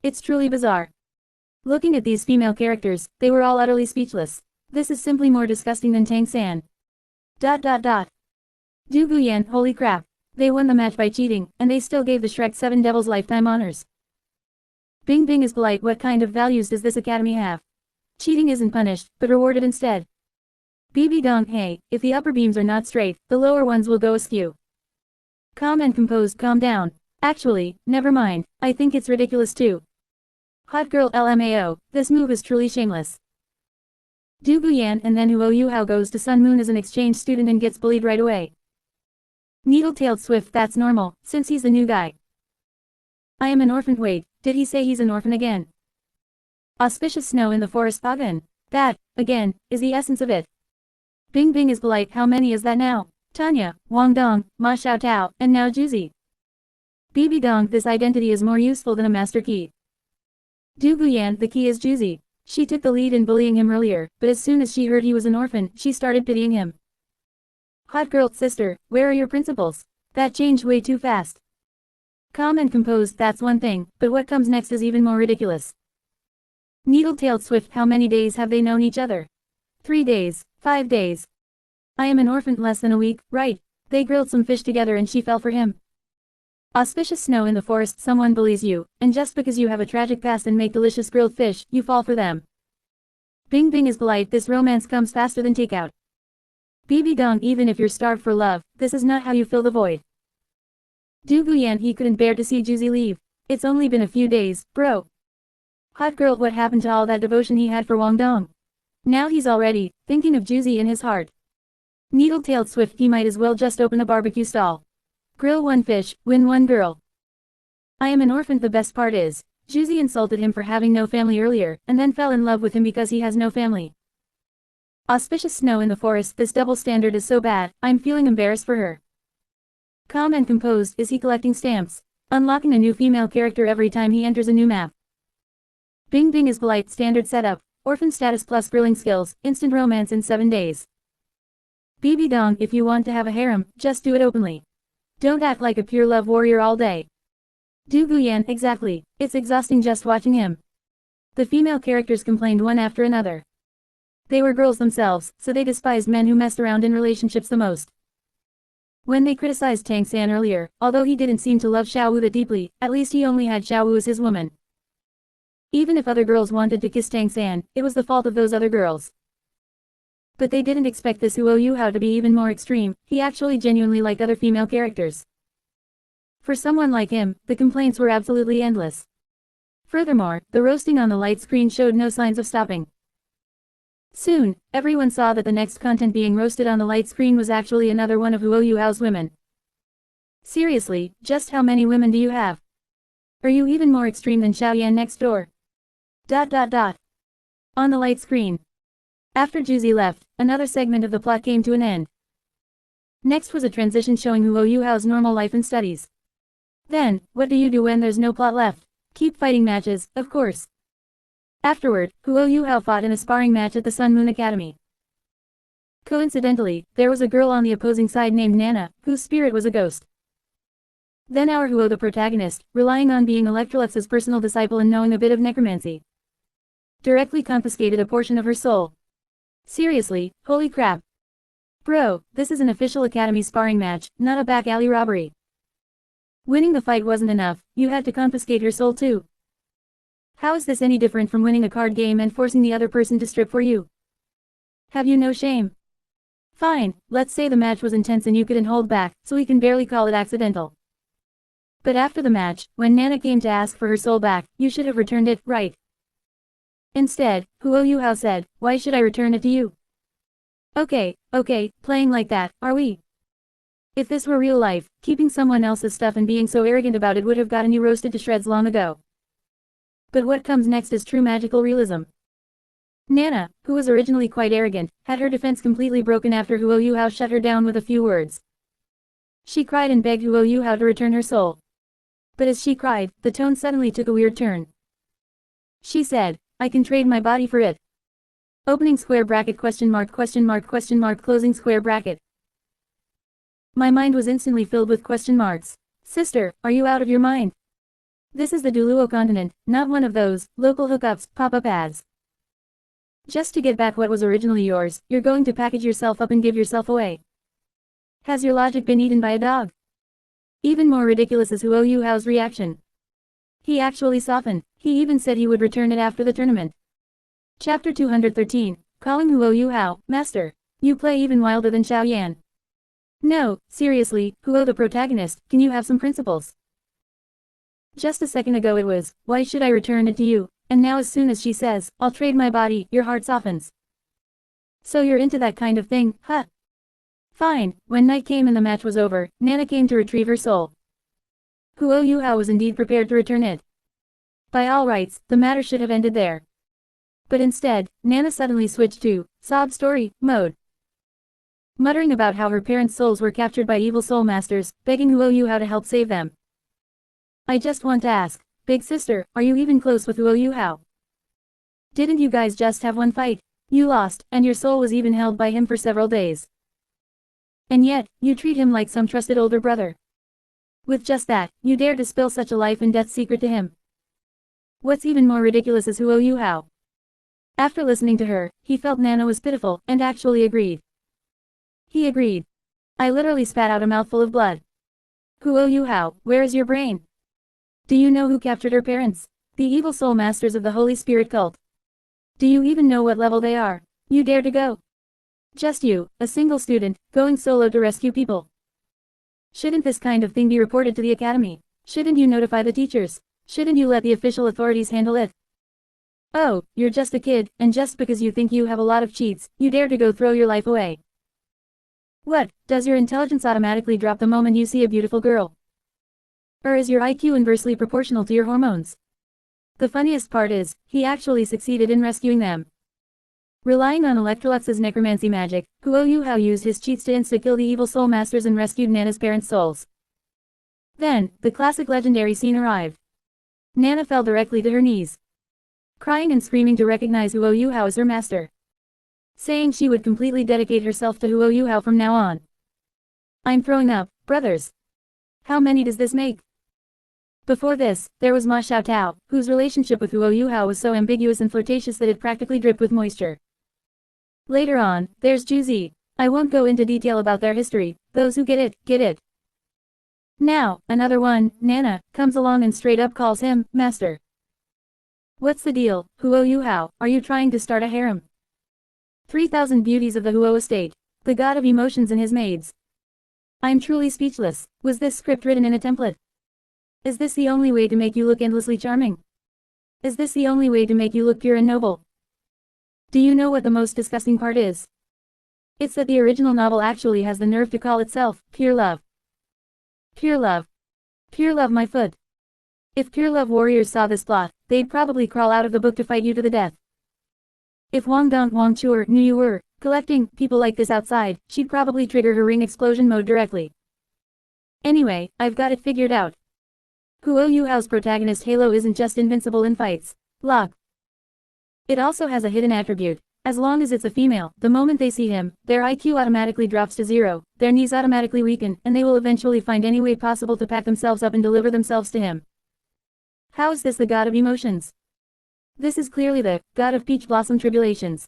It's truly bizarre. Looking at these female characters, they were all utterly speechless. This is simply more disgusting than Tang San. Du Guyan, holy crap. They won the match by cheating, and they still gave the Shrek 7 Devils lifetime honors. Bing Bing is polite. What kind of values does this academy have? Cheating isn't punished, but rewarded instead. BB Dong, hey, if the upper beams are not straight, the lower ones will go askew. Calm and composed, calm down. Actually, never mind, I think it's ridiculous too. Hot girl LMAO, this move is truly shameless. Du Guyan, and then Huo Yuhao goes to Sun Moon as an exchange student and gets bullied right away. Needle-tailed Swift, that's normal, since he's the new guy. I am an orphan. Wait, did he say he's an orphan again? Auspicious snow in the forest again. That, again, is the essence of it. Bing Bing is polite. How many is that now? Tanya, Wang Dong, Ma Xiaotao, and now Juzi. BB Dong, this identity is more useful than a master key. Du Guyan, the key is Juzi. She took the lead in bullying him earlier, but as soon as she heard he was an orphan, she started pitying him. Hot girl, sister, where are your principles? That changed way too fast. Calm and composed, that's one thing, but what comes next is even more ridiculous. Needle-tailed Swift, how many days have they known each other? 3 days, 5 days. I am an orphan, less than a week, right? They grilled some fish together and she fell for him. Auspicious snow in the forest, someone bullies you, and just because you have a tragic past and make delicious grilled fish, you fall for them. Bing Bing is polite. This romance comes faster than takeout. BB Dong, even if you're starved for love, this is not how you fill the void. Du Guyan, he couldn't bear to see Juzi leave. It's only been a few days, bro. Hot girl, what happened to all that devotion he had for Wang Dong? Now he's already thinking of Juzi in his heart. Needle-tailed Swift, he might as well just open a barbecue stall. Grill 1 fish, win 1 girl. I am an orphan. The best part is, Juzi insulted him for having no family earlier, and then fell in love with him because he has no family. Auspicious snow in the forest. This double standard is so bad, I'm feeling embarrassed for her. Calm and composed is he collecting stamps, unlocking a new female character every time he enters a new map. Bing Bing is polite standard setup, orphan status plus grilling skills, instant romance in 7 days. BB Dong, if you want to have a harem, just do it openly. Don't act like a pure love warrior all day. Du Guyan, exactly, it's exhausting just watching him. The female characters complained one after another. They were girls themselves, so they despised men who messed around in relationships the most. When they criticized Tang San earlier, although he didn't seem to love Xiao Wu that deeply, at least he only had Xiao Wu as his woman. Even if other girls wanted to kiss Tang San, it was the fault of those other girls. But they didn't expect this Huo Yuhao to be even more extreme. He actually genuinely liked other female characters. For someone like him, the complaints were absolutely endless. Furthermore, the roasting on the light screen showed no signs of stopping. Soon, everyone saw that the next content being roasted on the light screen was actually another one of Huo Yuhao's women. Seriously, just how many women do you have? Are you even more extreme than Xiao Yan next door? ... On the light screen. After Juzi left, another segment of the plot came to an end. Next was a transition showing Huo Yuhao's normal life and studies. Then, what do you do when there's no plot left? Keep fighting matches, of course. Afterward, Huo Yuhao fought in a sparring match at the Sun Moon Academy. Coincidentally, there was a girl on the opposing side named Nana, whose spirit was a ghost. Then our Huo, the protagonist, relying on being Electrolux's personal disciple and knowing a bit of necromancy, directly confiscated a portion of her soul. Seriously, holy crap. Bro, this is an official academy sparring match, not a back alley robbery. Winning the fight wasn't enough, you had to confiscate her soul too. How is this any different from winning a card game and forcing the other person to strip for you? Have you no shame? Fine, let's say the match was intense and you couldn't hold back, so we can barely call it accidental. But after the match, when Nana came to ask for her soul back, you should have returned it, right? Instead, Huo Yuhao said, why should I return it to you? Okay, playing like that, are we? If this were real life, keeping someone else's stuff and being so arrogant about it would have gotten you roasted to shreds long ago. But what comes next is true magical realism. Nana, who was originally quite arrogant, had her defense completely broken after Huo Yuhao shut her down with a few words. She cried and begged Huo Yuhao to return her soul. But as she cried, the tone suddenly took a weird turn. She said, I can trade my body for it. Opening square bracket question mark closing square bracket. My mind was instantly filled with question marks. Sister, are you out of your mind? This is the Duluo continent, not one of those local hookups, pop-up ads. Just to get back what was originally yours, you're going to package yourself up and give yourself away. Has your logic been eaten by a dog? Even more ridiculous is Huo Yuhao's reaction. He actually softened. He even said he would return it after the tournament. Chapter 213, calling Huo Yuhao, Master. You play even wilder than Xiao Yan. No, seriously, Huo the protagonist, can you have some principles? Just a second ago it was, why should I return it to you? And now as soon as she says, I'll trade my body, your heart softens. So you're into that kind of thing, huh? Fine. When night came and the match was over, Nana came to retrieve her soul. Huo Yuhao was indeed prepared to return it. By all rights, the matter should have ended there. But instead, Nana suddenly switched to sob story mode. Muttering about how her parents' souls were captured by evil soul masters, begging Huo Yuhao to help save them. I just want to ask, big sister, are you even close with Huo Yuhao? Didn't you guys just have one fight? You lost, and your soul was even held by him for several days. And yet, you treat him like some trusted older brother. With just that, you dare to spill such a life and death secret to him. What's even more ridiculous is Huo Yuhao. After listening to her, he felt Nana was pitiful, and actually agreed. He agreed. I literally spat out a mouthful of blood. Huo Yuhao, where is your brain? Do you know who captured her parents? The evil soul masters of the Holy Spirit cult. Do you even know what level they are? You dare to go? Just you, a single student, going solo to rescue people. Shouldn't this kind of thing be reported to the academy? Shouldn't you notify the teachers? Shouldn't you let the official authorities handle it? Oh, you're just a kid, and just because you think you have a lot of cheats, you dare to go throw your life away. What, does your intelligence automatically drop the moment you see a beautiful girl? Or is your IQ inversely proportional to your hormones? The funniest part is, he actually succeeded in rescuing them. Relying on Electrolux's necromancy magic, Huo Yuhao used his cheats to insta-kill the evil soul masters and rescued Nana's parents' souls. Then, the classic legendary scene arrived. Nana fell directly to her knees, crying and screaming to recognize Huo Yuhao as her master, saying she would completely dedicate herself to Huo Yuhao from now on. I'm throwing up, brothers. How many does this make? Before this, there was Ma Xiaotao, whose relationship with Huo Yuhao was so ambiguous and flirtatious that it practically dripped with moisture. Later on, there's Zhu Zi. I won't go into detail about their history, those who get it, get it. Now, another one, Nana, comes along and straight up calls him, Master. What's the deal, Huo Yuhao, are you trying to start a harem? 3,000 beauties of the Huo estate, the god of emotions and his maids. I'm truly speechless. Was this script written in a template? Is this the only way to make you look endlessly charming? Is this the only way to make you look pure and noble? Do you know what the most disgusting part is? It's that the original novel actually has the nerve to call itself, Pure Love. Pure Love. Pure Love my foot. If Pure Love warriors saw this plot, they'd probably crawl out of the book to fight you to the death. If Wang Dong Wang Chuer knew you were collecting people like this outside, she'd probably trigger her ring explosion mode directly. Anyway, I've got it figured out. Huo Yuhao's protagonist Halo isn't just invincible in fights. Lock. It also has a hidden attribute. As long as it's a female, the moment they see him, their IQ automatically drops to 0, their knees automatically weaken, and they will eventually find any way possible to pack themselves up and deliver themselves to him. How is this the god of emotions? This is clearly the god of peach blossom tribulations.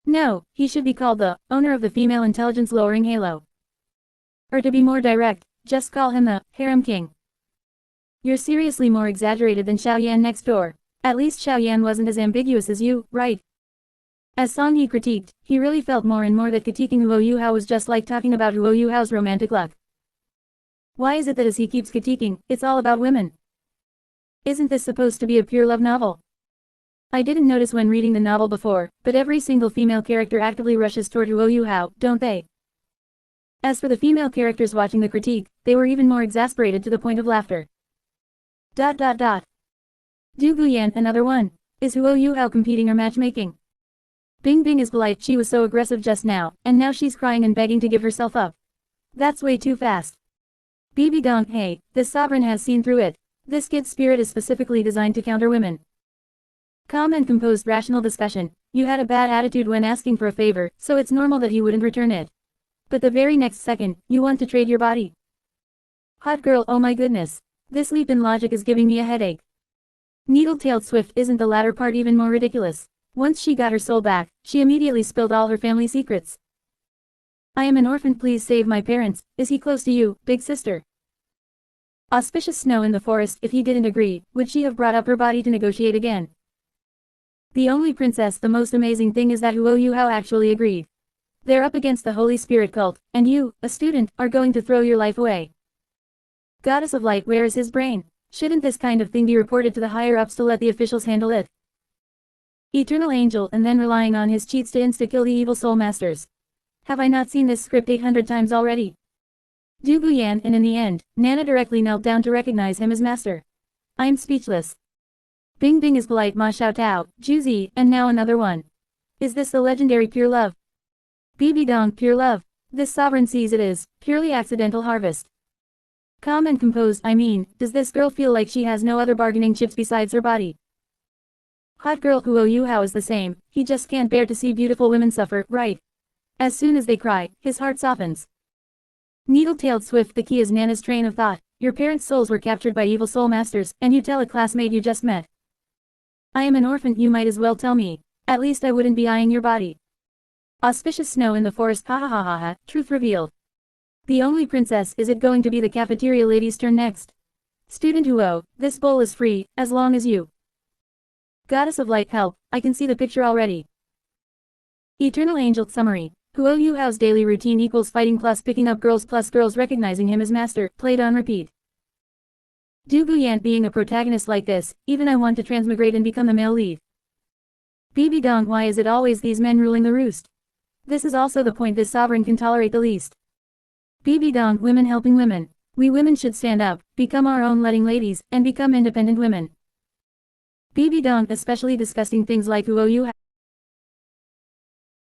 No, he should be called the owner of the female intelligence lowering halo. Or to be more direct, just call him the harem king. You're seriously more exaggerated than Xiao Yan next door. At least Xiao Yan wasn't as ambiguous as you, right? As Song Yi critiqued, he really felt more and more that critiquing Huo Yuhao was just like talking about Huo Yuhao's romantic luck. Why is it that as he keeps critiquing, it's all about women? Isn't this supposed to be a pure love novel? I didn't notice when reading the novel before, but every single female character actively rushes toward Huo Yuhao, don't they? As for the female characters watching the critique, they were even more exasperated to the point of laughter. Du Guyan, another one. Is Huo Yuhao competing or matchmaking? Bing Bing is polite, she was so aggressive just now, and now she's crying and begging to give herself up. That's way too fast. Bibi Dong, hey, this sovereign has seen through it. This kid's spirit is specifically designed to counter women. Calm and composed rational discussion. You had a bad attitude when asking for a favor, so it's normal that he wouldn't return it. But the very next second, you want to trade your body. Hot girl, oh my goodness. This leap in logic is giving me a headache. Needle-tailed Swift, isn't the latter part even more ridiculous? Once she got her soul back, she immediately spilled all her family secrets. I am an orphan, please save my parents. Is he close to you, big sister? Auspicious snow in the forest. If he didn't agree, would she have brought up her body to negotiate again? The only princess. The most amazing thing is that Huo Yuhao actually agreed. They're up against the Holy Spirit cult, and you, a student, are going to throw your life away. Goddess of Light, where is his brain? Shouldn't this kind of thing be reported to the higher-ups to let the officials handle it? Eternal Angel, and then relying on his cheats to insta-kill the evil soul masters. Have I not seen this script 800 times already? Du Guyan, and in the end, Nana directly knelt down to recognize him as master. I'm speechless. Bing Bing is polite, Ma Xiaotao, Zhu Zi, and now another one. Is this the legendary Pure Love? Bibi Dong, Pure Love. This sovereign sees it is purely accidental harvest. Calm and composed, I mean, does this girl feel like she has no other bargaining chips besides her body? Hot girl Huo Yuhao is the same, he just can't bear to see beautiful women suffer, right? As soon as they cry, his heart softens. Needle-tailed Swift, the key is Nana's train of thought. Your parents' souls were captured by evil soul masters, and you tell a classmate you just met. I am an orphan, you might as well tell me. At least I wouldn't be eyeing your body. Auspicious snow in the forest, ha ha ha ha ha, truth revealed. The only princess, is it going to be the cafeteria lady's turn next? Student Huo, this bowl is free, as long as you. Goddess of Light, help, I can see the picture already. Eternal Angel, summary. Huo Yuhao's daily routine equals fighting plus picking up girls plus girls recognizing him as master, played on repeat. Du Guyan being a protagonist like this, even I want to transmigrate and become the male lead. Bibi Dong, why is it always these men ruling the roost? This is also the point this sovereign can tolerate the least. Bibi Dong, women helping women. We women should stand up, become our own letting ladies, and become independent women. Bibi Dong, especially disgusting things like Huo Yuhao.